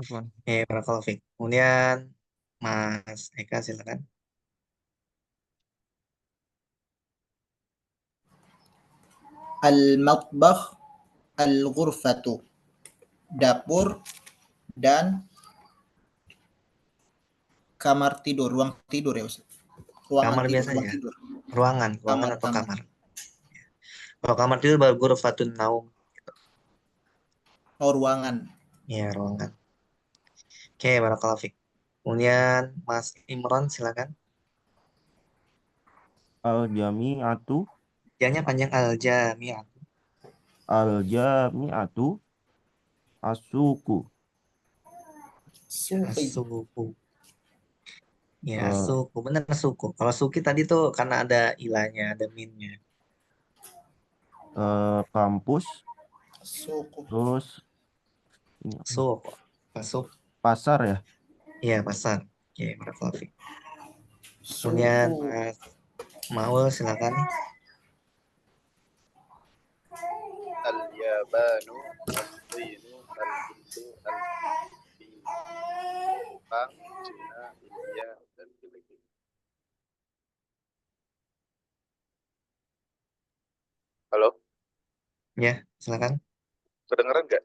Apaan? Oke, barakallahu fiik. Kemudian Mas Eka silakan. Al-matbakh, al-ghurfatu. Dapur dan kamar tidur, ruang tidur ya Ustaz. Ruangan Kamar tidur, biasa ruang ya. tidur. Ruangan Kamar, atau kamar. kamar. Kalau kamar tidur baru ghurfatun naum. Oh, ruangan. Ya, ruangan. Oke, barakallahu fiik. Kemudian Mas Imron silakan. Al-jami'atu. Janya panjang al-jami'ah. Al-jami'atu. As-suku. Suqi. Suku. Ya, Eh, suku. Benar suku. Kalau suki tadi tuh karena ada ilahnya, ada minnya. kampus. Suku. Terus ini apa? Suku. Masuk. Pasar ya. Iya, pasar. Oke, barakallahu fiik. Suku. Kemudian Mas Maul silakan. Al-Yabanu, Al-Sinu, Al-Hindu, Jepang, Cina, India, dan Filipina. Halo, Ya, silakan. kedengeran nggak?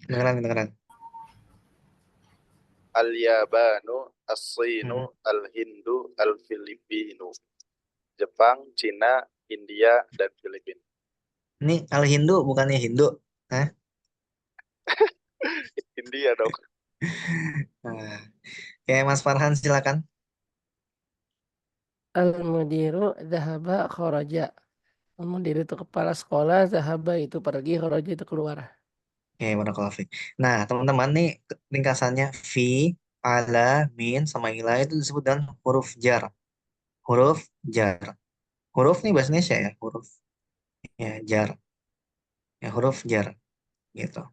Kedengeran. Al-Yabanu, As-Sinu, Al-Hindu, Al-Filipinu. Jepang, Cina, India, dan Filipina. Ini al-Hindu bukannya Hindu. Hah? India dong. Nah, oke, Mas Farhan silakan. Al-mudiru zahaba kharaja. Al-mudir itu kepala sekolah, zahaba itu pergi, kharaja itu keluar. Oke, barakallahu fiik. Nah, teman-teman nih ringkasannya fi, ala, min, sama ila itu disebut dengan huruf jar. Huruf jar. Huruf nih bahasa Indonesia ya, huruf ya jar. Ya huruf jar gitu.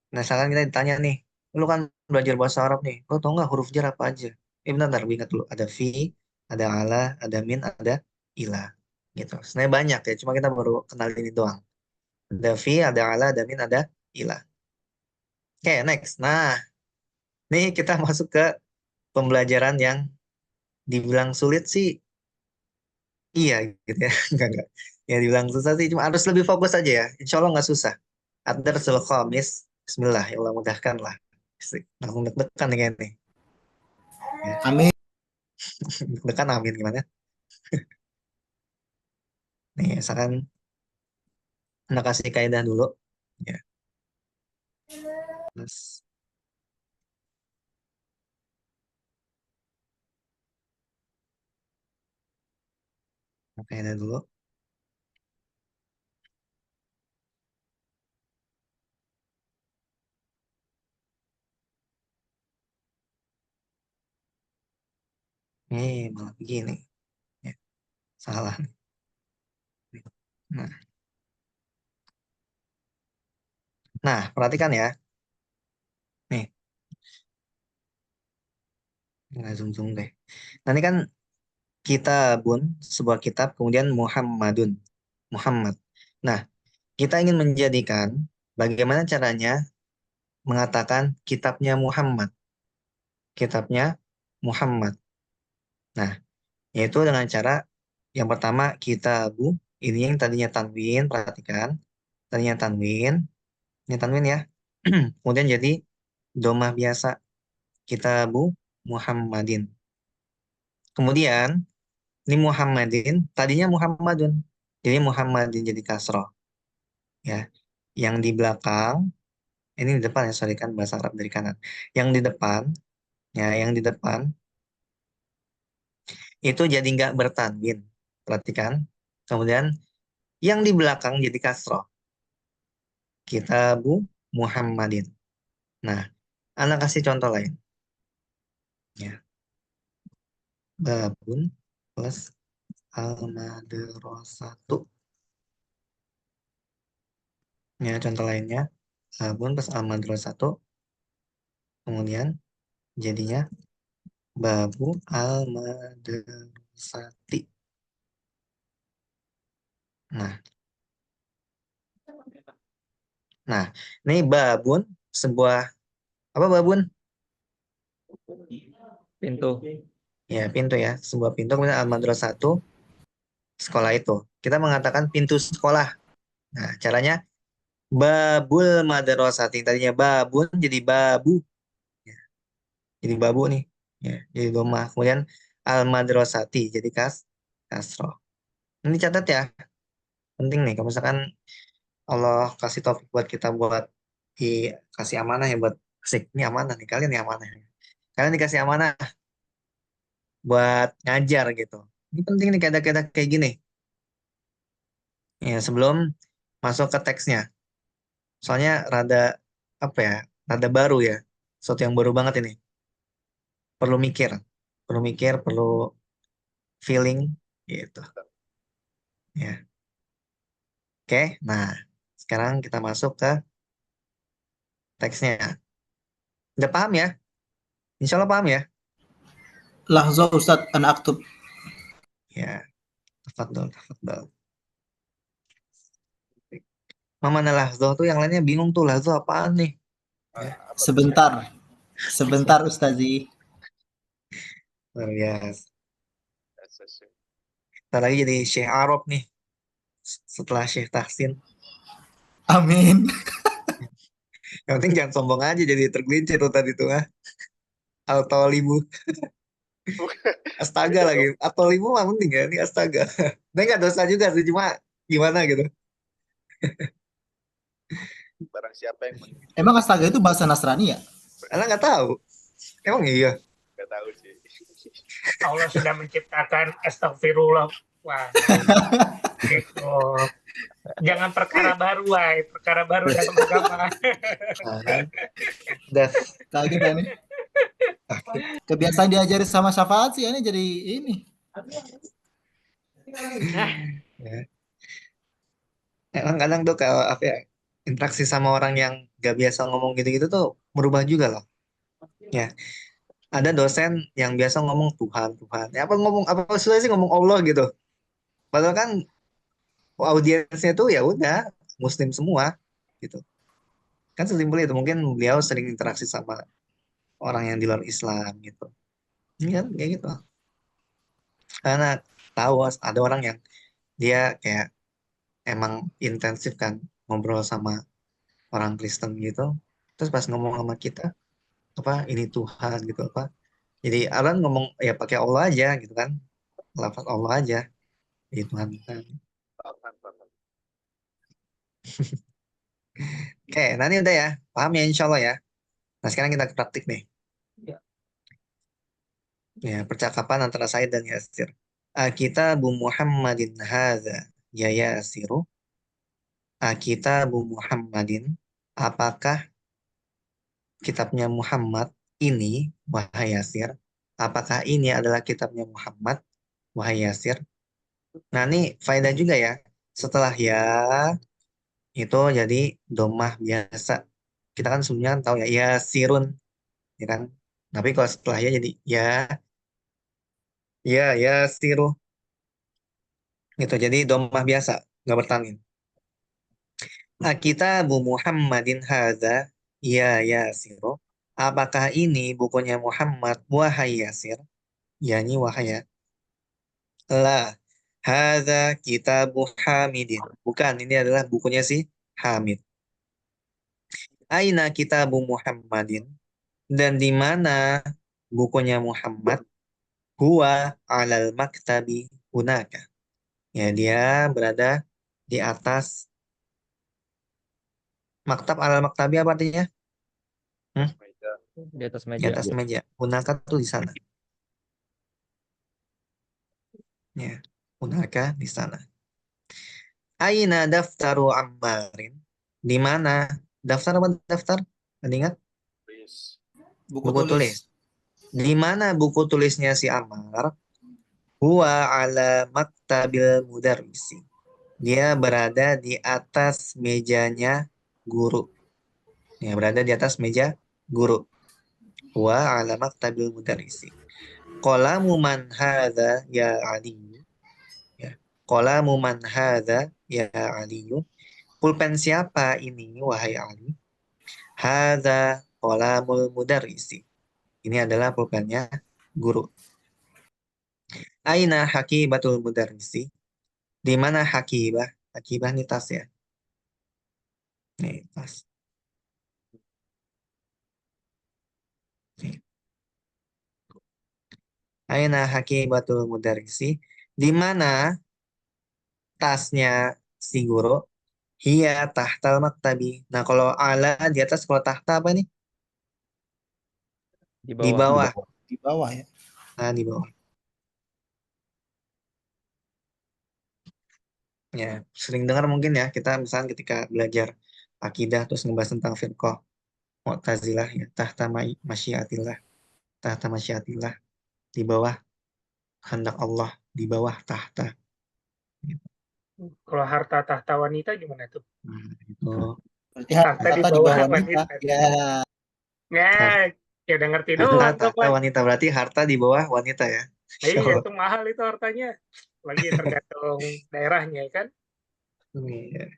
Nah, misalkan kita ditanya nih, lu kan belajar bahasa Arab nih, lu tau nggak huruf jar apa aja? Bentar, ingat dulu. Ada fi, ada ala, ada min, ada ila. Gitu. Sebenarnya banyak ya, cuma kita baru kenal ini doang. Ada fi, ada ala, ada min, ada ila. Oke, next. Nah, nih kita masuk ke pembelajaran yang dibilang sulit sih, iya gitu ya. Enggak. Ya dibilang susah sih, cuma harus lebih fokus aja ya. Insya Allah nggak susah. Ad-Darsul Khamis. Bismillah, ya Allah mudahkan lah. Langsung deg-degan nih kayaknya nih. Ya. Amin. Deg-degan amin gimana? Nih, misalkan Anda kasih kaidah dulu. Ya. Terus, kaidah dulu. Malah begini. Ya, salah nih. Nah, perhatikan ya. Nih, nggak zoom-zoom deh. Nah, ini kan kitabun, sebuah kitab, kemudian Muhammadun, Muhammad. Nah, kita ingin menjadikan bagaimana caranya mengatakan kitabnya Muhammad, kitabnya Muhammad. Nah, yaitu dengan cara yang pertama kitabu, ini yang tadinya tanwin, perhatikan, tadinya tanwin, ini tanwin ya. Kemudian jadi domah biasa, kitabu Muhammadin. Kemudian ini Muhammadin, tadinya Muhammadun. Jadi Muhammadin jadi kasroh. Ya. Yang di belakang, ini di depan ya, sorry kan bahasa Arab dari kanan. Yang di depan, ya yang di depan, itu jadi nggak bertanwin. Perhatikan. Kemudian yang di belakang jadi kasroh. Kitabu Muhammadin. Nah, anak kasih contoh lain. Ya. Babun plus al-madrasatu. Ya, contoh lainnya. Babun plus al-madrasatu. Kemudian jadinya babu al-madrasati. Nah, ini babun sebuah apa babun? Pintu. Ya, pintu ya, sebuah pintu kemudian al-madrasatu sekolah itu. Kita mengatakan pintu sekolah. Nah, caranya babul madrasati, tadinya babun jadi babu. Ya, jadi babu nih. Ya, jadi domah. Kemudian al-madrasati jadi kasroh. Ini catat ya. Penting nih kalau misalkan Allah kasih taufik buat kita buat dikasih amanah ya buat asik. Ini amanah nih, kalian nih amanah. Kalian dikasih amanah buat ngajar gitu. Ini penting nih kaidah-kaidah kayak gini. Ya, sebelum masuk ke teksnya. Soalnya rada apa ya? Rada baru ya. Sesuatu yang baru banget ini. Perlu mikir. Perlu mikir, perlu feeling gitu. Ya. Oke, nah sekarang kita masuk ke teksnya. Udah paham ya? Insya Allah paham ya? Lahza Ustadz, ana aktub. Ya, tafadhol, tafadhol. Mana lahzo tuh yang lainnya bingung tuh lahzo apaan nih? Sebentar. Sebentar Ustazi. Luar biasa. Ntar lagi jadi Syekh Arab nih. Setelah Syekh Tahsin. Amin. Yang penting jangan sombong aja jadi tergelincir tuh tadi tuh. Al-Talibu. Astaga lagi. Al-Talibu mah penting ya. Ini astaga. Ini nggak dosa juga sih. Cuma gimana gitu. Barang siapa yang Emang astaga itu bahasa Nasrani ya? Karena nggak tahu. Emang iya. nggak tahu sih. Allah sudah menciptakan astagfirullah. Wah, gitu. Jangan perkara baru, wah. Perkara baru dalam agama. Udah. Kaget ya nih. Kebiasaan diajari sama syafaat sih ini jadi ini. Ya. Emang kadang tuh kalau apa ya, interaksi sama orang yang gak biasa ngomong gitu-gitu tuh merubah juga loh. Ya, ada dosen yang biasa ngomong Tuhan, Tuhan. Ya, apa ngomong apa susah sih ngomong Allah gitu. Padahal kan audiensnya tuh ya udah Muslim semua gitu. Kan sesimpel itu. Mungkin beliau sering interaksi sama orang yang di luar Islam gitu. Ini kan kayak gitu. Karena tahu ada orang yang dia kayak emang intensif kan ngobrol sama orang Kristen gitu. Terus pas ngomong sama kita apa ini Tuhan gitu apa. Jadi Alan ngomong ya pakai Allah aja gitu kan. Lafaz Allah aja. Jadi Tuhan. Oke, nanti udah ya. Paham ya insya Allah ya. Nah sekarang kita praktik nih. Ya, percakapan antara Said dan Yasir. Kitabu Muhammadin hadza ya Yasiru. Kitabu Muhammadin. Apakah kitabnya Muhammad ini, wahai Yasir? Apakah ini adalah kitabnya Muhammad, wahai Yasir? Nah, ini faedah juga ya. Setelah ya, itu jadi domah biasa. Kita kan sebenarnya tahu ya, Yasirun. Ya kan? Tapi kalau setelah ya jadi ya, Ya, yasiru. Gitu. Jadi dhammah biasa, nggak bertanwin. Kitabu Muhammadin hadza ya yasiru. Apakah ini bukunya Muhammad wahai Yasir? Yani wahai. La. Hadza kitabu Hamidin. Bukan, ini adalah bukunya si Hamid. Aina kitabu Muhammadin. Dan di mana bukunya Muhammad? Huwa alal maktabi hunaka. Ya, dia berada di atas maktab. Alal maktabi apa artinya? Meja. Di atas Di meja. atas meja. Hunaka tuh di sana. Ya, hunaka di sana. Aina daftaru Ammarin. Di mana? Daftar apa daftar? Ada ingat? Please. Buku Buku tulis. Di mana buku tulisnya si Ammar? Huwa ala maktabil mudarrisi. Dia berada di atas mejanya guru. Ya, berada di atas meja guru. Huwa ala maktabil mudarrisi. Qalamu man hadza ya Ali. Ya. Qalamu man hadza ya Ali. Pulpen siapa ini wahai Ali? Hadza qalamul mudarrisi. Ini adalah pulpennya guru. Aina hakibatul mudarrisi? Di mana hakibah? Hakibah ini tas ya. Nih, tas. Nih. Aina hakibatul mudarrisi? Di mana tasnya si guru? Hiya tahtal maktabi. Nah, kalau ala di atas, kalau tahta apa nih? Di Di bawah. bawah. Di bawah ya. Nah, di bawah. Ya, sering dengar mungkin ya, kita misalnya ketika belajar akidah terus ngebahas tentang firqah Mu'tazilah ya, tahta masyiatillah, tahta masyiatillah, di bawah kehendak Allah, di bawah tahta. Kalau harta tahta wanita gimana tuh? Nah, itu. Berarti Harta di bawah wanita. Ya. Nah, ya udah ngerti doang. Tahta wanita berarti harta di bawah wanita ya. Iya, itu mahal itu hartanya. Lagi tergantung daerahnya kan. Iya.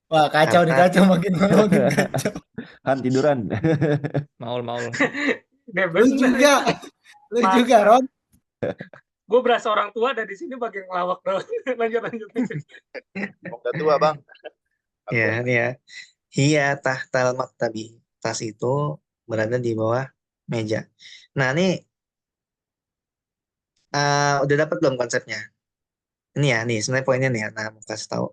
Wah, kacau nih, Harta. kacau makin makin kacau. Han tiduran. Maul. Dia Lu bener. juga. Lu juga, Ron. Gue berasa orang tua ada di sini bagian ngelawak doang. lanjut. Udah tua, Bang. Ya, ini ya. Hiya tahtal maktabi. Tas itu berada di bawah meja. Nah, ini udah dapat belum konsepnya? Ini ya, nih sebenarnya poinnya nih ya. Nah, mau kasih tahu.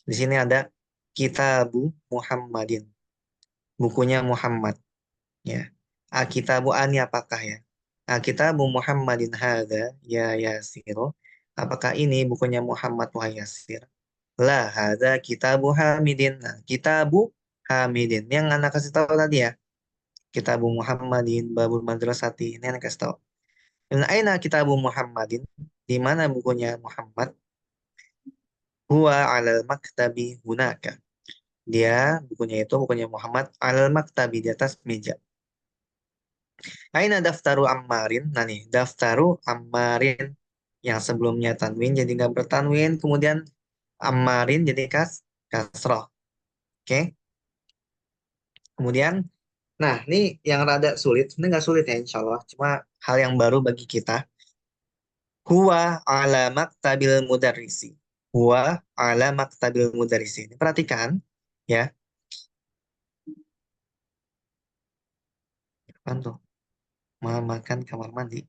Di sini ada Kitabu Muhammadin. Bukunya Muhammad. Ya. Kitabu ani apakah ya? Kitabu Muhammadin hadza ya Yasiro. Apakah ini bukunya Muhammad wahai Yasir? La hadza kitabu Hamidin. Nah, Kitabu Hamidin. Yang anak kasih tahu tadi ya. Kitabu Muhammadin babul madrasati. Ini anak kasih tahu. Dan aina kitabu Muhammadin? Di mana bukunya Muhammad? Huwa alal maktabi hunaka. Dia bukunya Muhammad alal maktabi di atas meja. Aina daftaru Ammarin. Nah nih, daftaru Ammarin yang sebelumnya tanwin jadi nggak bertanwin, kemudian Ammarin jadi kasroh. Oke. Kemudian, nah ini yang rada sulit, sebenarnya nggak sulit ya insya Allah, cuma hal yang baru bagi kita. Huwa ala maktabil mudarrisi. Huwa ala maktabil mudarrisi. Ini perhatikan ya. Apaan tuh? Makan kamar mandi.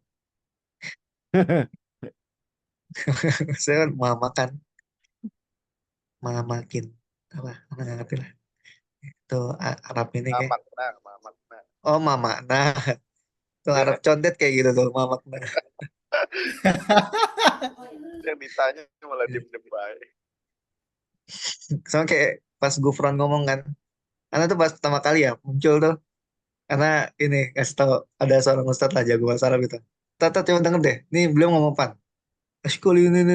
Saya makan. Makin. Apa? Nggak ngerti lah. Itu Arab ini kayak. Makna. Oh, mama. Nah, itu Arab condet kayak gitu tuh, mama. Yang ditanya malah diem-diem baik. Sama kayak pas Gufron ngomong kan. Karena tuh pas pertama kali ya muncul tuh. Karena ini kasih tahu ada seorang ustadz lah jago bahasa Arab gitu. Tata coba denger deh. Nih beliau ngomong apa? Ashkuli ini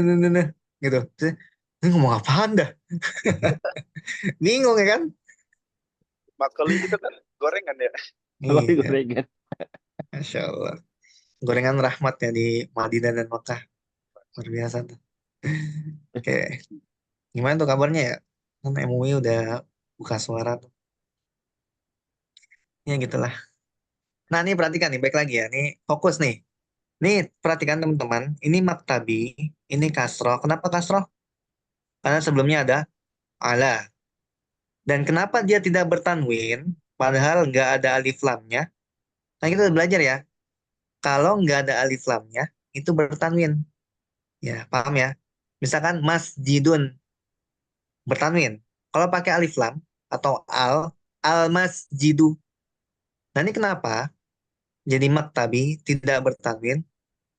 gitu. Terus, ini ngomong apaan dah? Bingung ya kan? Makeli itu kan gorengan ya. Kalau Iya, gorengan. Masya Allah. gorengan rahmat ya di Madinah dan Mekah. Luar biasa tuh. Oke, gimana tuh kabarnya ya? Kan MUI udah buka suara tuh. Ya gitulah. Nah, ini perhatikan nih, baik lagi ya. Nih, fokus nih. Nih, perhatikan teman-teman. Ini maktabi, ini kasroh. Kenapa kasroh? Karena sebelumnya ada ala. Dan kenapa dia tidak bertanwin, padahal nggak ada alif lamnya? Nah, kita udah belajar ya. Kalau nggak ada alif lamnya, itu bertanwin. Ya, paham ya? Misalkan masjidun, bertanwin. Kalau pakai alif lam atau al masjidu. Nah, ini kenapa? Jadi maktabi tidak bertanwin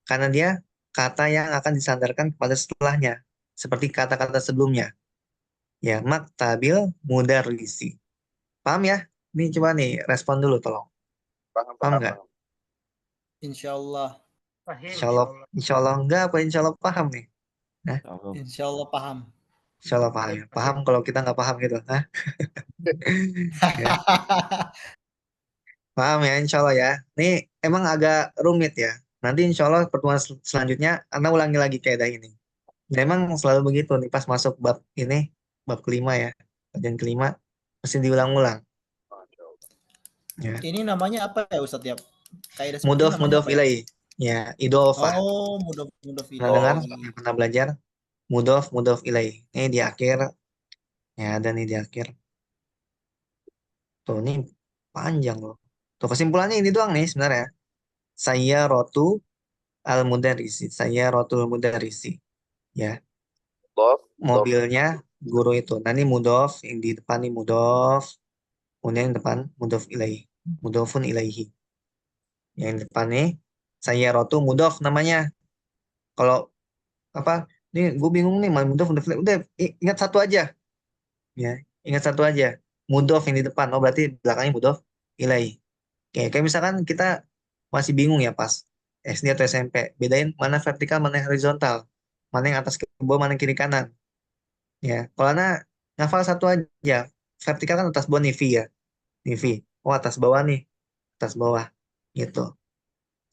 karena dia kata yang akan disandarkan kepada setelahnya, seperti kata-kata sebelumnya. Ya, maktabil mudarrisi. Paham ya? Ini coba nih respon dulu tolong. Paham, Paham paham, nggak? paham. Insya Allah. Paham, Insya Allah enggak apa insya Allah paham nih? Nah, Kalau Insya Allah paham. insya Allah paham ya. Paham kalau kita nggak paham gitu. Nah, ya. Paham ya insya Allah ya. Ini emang agak rumit ya. Nanti insya Allah pertemuan selanjutnya Anda ulangi lagi kaidah ini. Dan emang selalu begitu nih pas masuk bab ini, bab kelima ya. Bagian kelima mesti diulang-ulang. Masya Allah. Ya. Ini namanya apa ya Ustadz ya? Kaidah seperti ini namanya Mudof apa ya? ilai. Ya, idofah. Oh, mudah Pernah dengar? ilai. Pernah belajar? Mudof ilai. Ini di akhir. Ya, ada nih di akhir. Tuh, ini panjang loh. Tuh, kesimpulannya ini doang nih sebenarnya. Saya rotu al-mudarisi. Saya rotul mudarisi. Ya, Dof, dof. mobilnya guru itu. Nah, ini mudof. Yang di depan ini mudof. Kemudian yang depan mudof ilaihi. Mudofun ilaihi. Yang depan nih, saya rotu mudof namanya. Kalau apa? Ini gue bingung nih, mal mudof, mudof ilaihi. Udah, ingat satu aja. Ya, ingat satu aja. Mudof yang di depan. Oh, berarti belakangnya mudof ilaihi. Kayak misalkan kita masih bingung ya pas SD atau SMP. Bedain mana vertikal, mana yang horizontal. Mana yang atas ke bawah, mana yang kiri kanan. Ya, kalau anak ngafal satu aja. Vertikal kan atas bawah nih V ya. Nih V. Oh, atas bawah nih. Atas bawah. Gitu.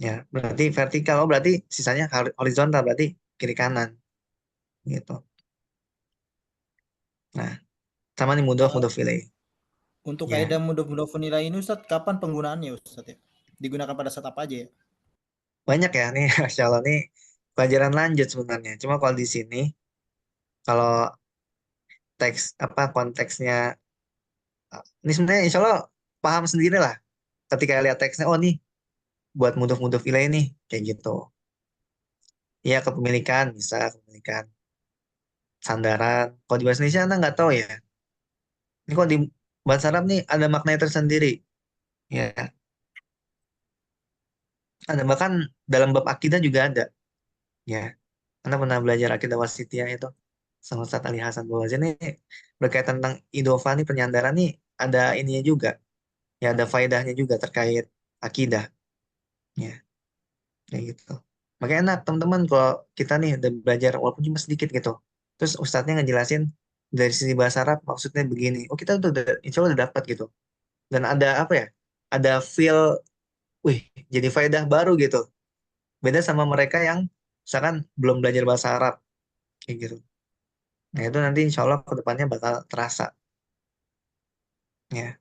Ya, berarti vertikal. Oh, berarti sisanya horizontal. Berarti kiri kanan. Gitu. Nah, sama nih mudof, mudof ilaihi. Untuk Ya, kaidah mudah nilai ini Ustadz, kapan penggunaannya Ustadz ya? Digunakan pada saat apa aja ya? banyak ya nih. Masya Allah nih pelajaran lanjut sebenarnya. Cuma kalau di sini, kalau teks apa konteksnya ini sebenarnya insya Allah paham sendiri lah ketika lihat teksnya. Oh nih buat mudhof ilaih nih kayak gitu. Ya kepemilikan bisa kepemilikan sandaran. Kalau di bahasa Indonesia anda nggak tahu ya. Ini kalau di bahasa Arab nih ada maknanya tersendiri. Ya ada bahkan dalam bab akidah juga ada. Ya anda pernah belajar akidah wasitiyah itu sama Ustaz Ali Hasan bahwa ini berkaitan tentang idofa nih penyandaran nih ada ininya juga. Ya ada faedahnya juga terkait akidah. Ya kayak gitu. Makanya enak teman-teman kalau kita nih udah belajar walaupun cuma sedikit gitu. Terus ustadznya ngejelasin dari sisi bahasa Arab maksudnya begini. Oh kita udah insya Allah udah dapat gitu. Dan ada apa ya? Ada feel, wih jadi faedah baru gitu. Beda sama mereka yang misalkan belum belajar bahasa Arab kayak gitu. Nah itu nanti insya Allah ke depannya bakal terasa. Ya.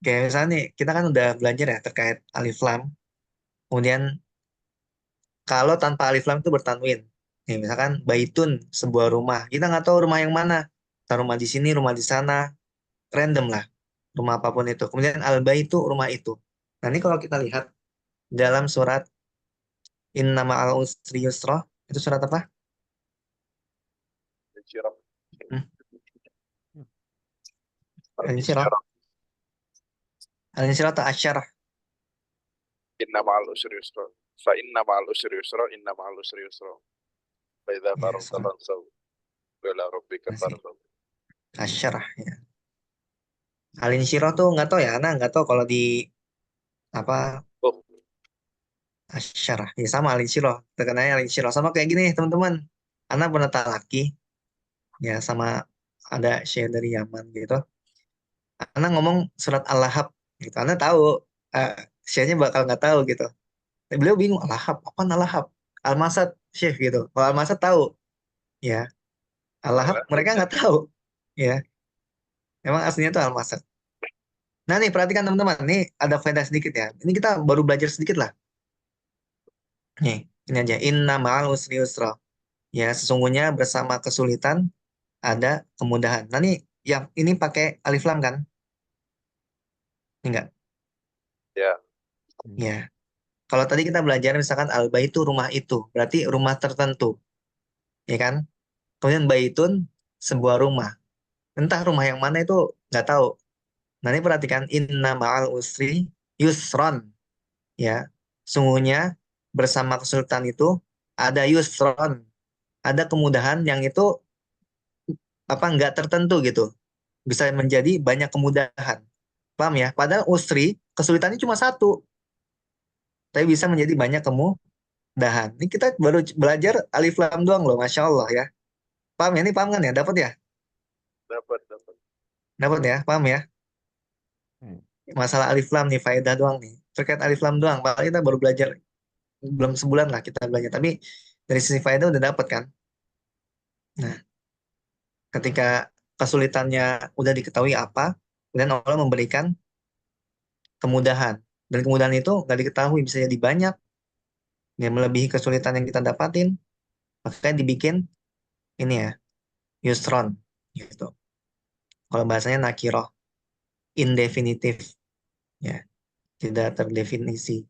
Kayak misalnya nih, kita kan udah belajar ya terkait alif lam. Kemudian kalau tanpa alif lam itu bertanwin. Nih, misalkan baitun, sebuah rumah. Kita nggak tahu rumah yang mana. Entah rumah di sini, rumah di sana. Random lah. Rumah apapun itu. Kemudian al-baitu, rumah itu. Nah, ini kalau kita lihat dalam surat Inna ma'al usri yusra. Itu surat apa? Insyirah. Hmm? Al-Insyirah. Al-Insyirah atau Asyarah? Inna ma'al usri yusra. Fa inna ma'al usri yusra, inna ma'al usri yusra. Fa idza Ya, faragta surat fansab. Wa ila rabbika masih. farghab. Asyarah. Ya. Al-Insyirah tuh nggak tahu ya. Nah, nggak tahu kalau di apa Oh, Asyarah. Ya sama Al-Insyirah. Terkenanya Al-Insyirah. Sama kayak gini teman-teman. Anak pernah talaki. Ya sama ada share dari Yaman gitu. Anak ngomong surat Al-Lahab gitu. Anak tahu eh, Syekhnya bakal nggak tahu gitu. Beliau bingung, Al-Lahab, apa Al-Lahab? Al-Masad, Syekh gitu. Kalau Al-Masad tahu, ya. Al-Lahab mereka nggak tahu, ya. Emang aslinya itu Al-Masad. Nah nih, perhatikan teman-teman. Nih ada faedah sedikit ya. Ini kita baru belajar sedikit lah. Nih, ini aja. Inna ma'al usri yusra. Ya, sesungguhnya bersama kesulitan ada kemudahan. Nah nih, yang ini pakai alif lam kan? Ini enggak? Ya. Ya. Kalau tadi kita belajar misalkan al-baitu rumah itu, berarti rumah tertentu. Ya kan? Kemudian baitun sebuah rumah. Entah rumah yang mana itu nggak tahu. Nah ini perhatikan inna ma'al usri yusron. Ya. Sungguhnya bersama kesulitan itu ada yusron. Ada kemudahan yang itu apa nggak tertentu gitu. Bisa menjadi banyak kemudahan. Paham ya? Padahal usri kesulitannya cuma satu, tapi bisa menjadi banyak kemudahan. Ini kita baru belajar alif lam doang loh, masya Allah ya. Paham ya? Ini paham kan ya? Dapat ya? Dapat. Dapat ya? Paham ya? Hmm. Masalah alif lam nih, faedah doang nih. Terkait alif lam doang, padahal kita baru belajar belum sebulan lah kita belajar. Tapi dari sisi faedah udah dapat kan? Nah, ketika kesulitannya udah diketahui apa, kemudian Allah memberikan kemudahan. Dan kemudahan itu nggak diketahui, bisa jadi banyak, yang melebihi kesulitan yang kita dapatin, makanya dibikin ini ya, yusron gitu. Kalau bahasanya nakiroh, indefinitif, ya, tidak terdefinisi.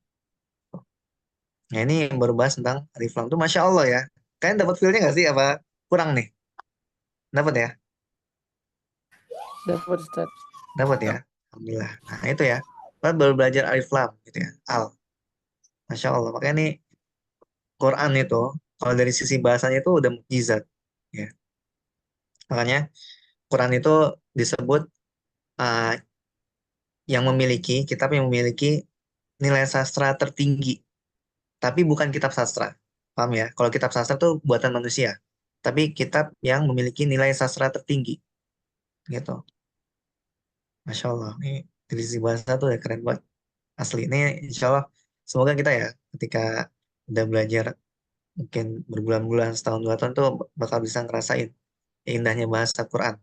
Nah ini baru bahas tentang alif lam tuh, masya Allah ya. Kalian dapat feel-nya nggak sih? Apa kurang nih? Dapat ya? Dapat Ustaz. Dapat ya? Alhamdulillah. Nah itu ya. Kita baru belajar alif lam gitu ya. Al. Masya Allah. Makanya nih Quran itu, kalau dari sisi bahasanya itu udah mukjizat. Ya. Makanya Quran itu disebut uh, yang memiliki, kitab yang memiliki nilai sastra tertinggi. Tapi bukan kitab sastra. Paham ya? Kalau kitab sastra itu buatan manusia. Tapi kitab yang memiliki nilai sastra tertinggi. Gitu. Masya Allah. Ini dari sisi bahasa tuh ya keren banget. Asli. Ini insya Allah semoga kita ya ketika udah belajar mungkin berbulan-bulan, setahun, 2 tahun tuh bakal bisa ngerasain indahnya bahasa Quran.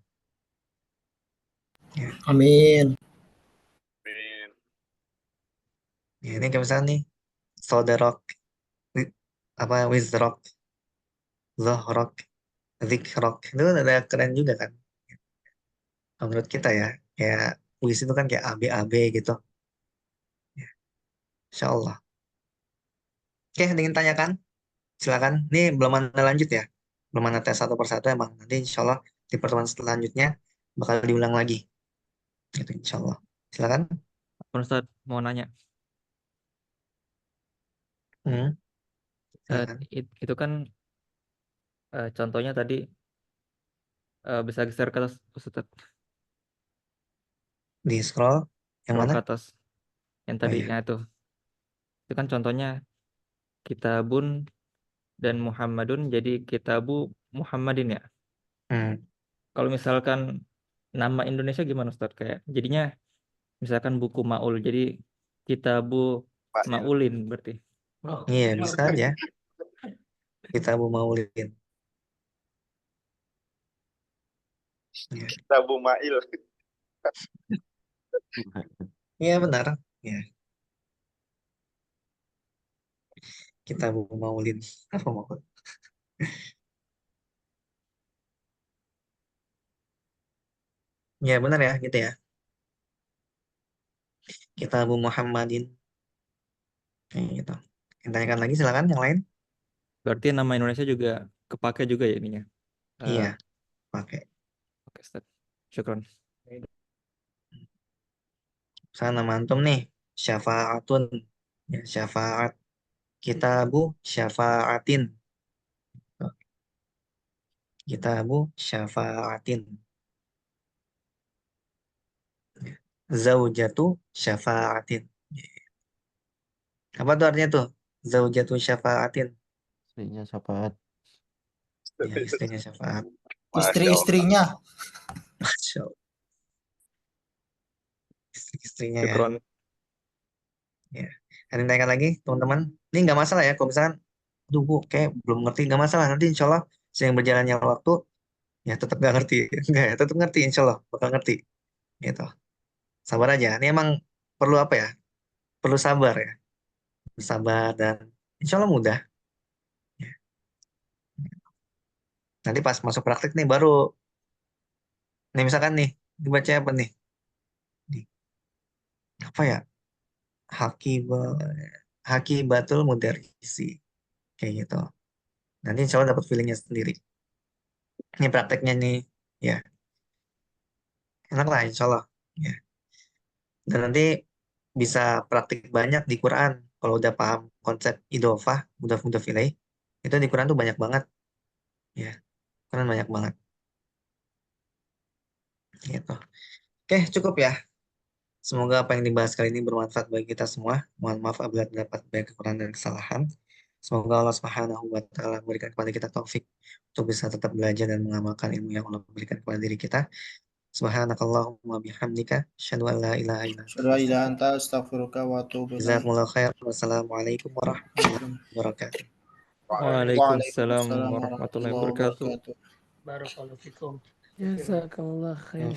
Ya. Amin. Amin. Ya, ini kayak misalnya nih, Soderok, apa, Wizrok, Zohrok, Zikrok, itu kan ada keren juga kan. Menurut kita ya, kayak puisi itu kan kayak AB-AB gitu. Ya, Insya Allah. Oke, ada yang ingin tanyakan? Silakan. Ini belum ada lanjut ya. Belum ada tes satu persatu emang. Nanti insya Allah di pertemuan selanjutnya bakal diulang lagi. Gitu insya Allah. Silakan. Ustaz mau nanya. Hmm, Eh, silakan. itu kan contohnya tadi bisa geser ke atas Ustaz. Di scroll yang Scroll mana? ke atas. Yang Oh tadi, iya. nah itu. Itu kan contohnya kitabun dan Muhammadun jadi kitabu Muhammadin ya. Hmm. Kalau misalkan nama Indonesia gimana Ustaz? Kayak jadinya misalkan buku Maul jadi kitabu Pak, Maulin berarti. Iya, bisa aja. Kita Bu Maulid. Ya. kita Bu Mail. Iya benar. Ya. Kita Bu Maulid. Apa mau? Ya benar ya, gitu ya. Kita Bu Muhammadin. Kayak gitu. Yang tanyakan lagi silakan yang lain. Berarti nama Indonesia juga kepake juga ya ininya. Iya, pakai. Oke, Ustaz. Syukron. Saya nama antum nih, syafaatun. Ya, syafaat. Kitabu syafaatin. Kitabu syafaatin. Zaujatu syafaatin. Apa tuh artinya tuh? Zaujatu syafaatin. Istrinya syafaat. Ya, istrinya syafaat. Masya Allah. Istri-istrinya. Masya Allah. Istri-istrinya ya. Syukron. Ya. Ada yang tanyakan lagi teman-teman? Ini nggak masalah ya kalau misalkan, aduh Bu, kayak belum ngerti, nggak masalah. Nanti insya Allah seiring berjalannya waktu, ya tetap nggak ngerti. Enggak ya, tetap ngerti insya Allah, bakal ngerti. Gitu. Sabar aja. Ini emang perlu apa ya? Perlu sabar ya. Sabar dan insya Allah mudah. Ya. Nanti pas masuk praktek nih baru, nih misalkan nih, dibaca apa nih? Nih, apa ya? Hakiba, Hakibatul Mudarrisi. Kayak gitu. Nanti insya Allah dapat feelingnya sendiri. Ini prakteknya nih, ya enak lah insya Allah. Ya. Dan nanti bisa praktik banyak di Quran. Kalau udah paham konsep idofah, mudhaf ilaih, itu di Quran tuh banyak banget. Ya, Quran banyak banget. Gitu. Oke, cukup ya. Semoga apa yang dibahas kali ini bermanfaat bagi kita semua. Mohon maaf apabila terdapat banyak kekurangan dan kesalahan. Semoga Allah Subhanahu wa Ta'ala memberikan kepada kita taufik untuk bisa tetap belajar dan mengamalkan ilmu yang Allah berikan kepada diri kita. Subhanakallahumma bihamdika asyhadu an la ilaha illa anta Asyhadu an la ilaha illa anta astaghfiruka wa atubu ilaik. jazakumullahu khair. Wassalamualaikum warahmatullahi wabarakatuh. Waalaikumsalam warahmatullahi wabarakatuh. Barakallahu fikum. Jazakallah khair.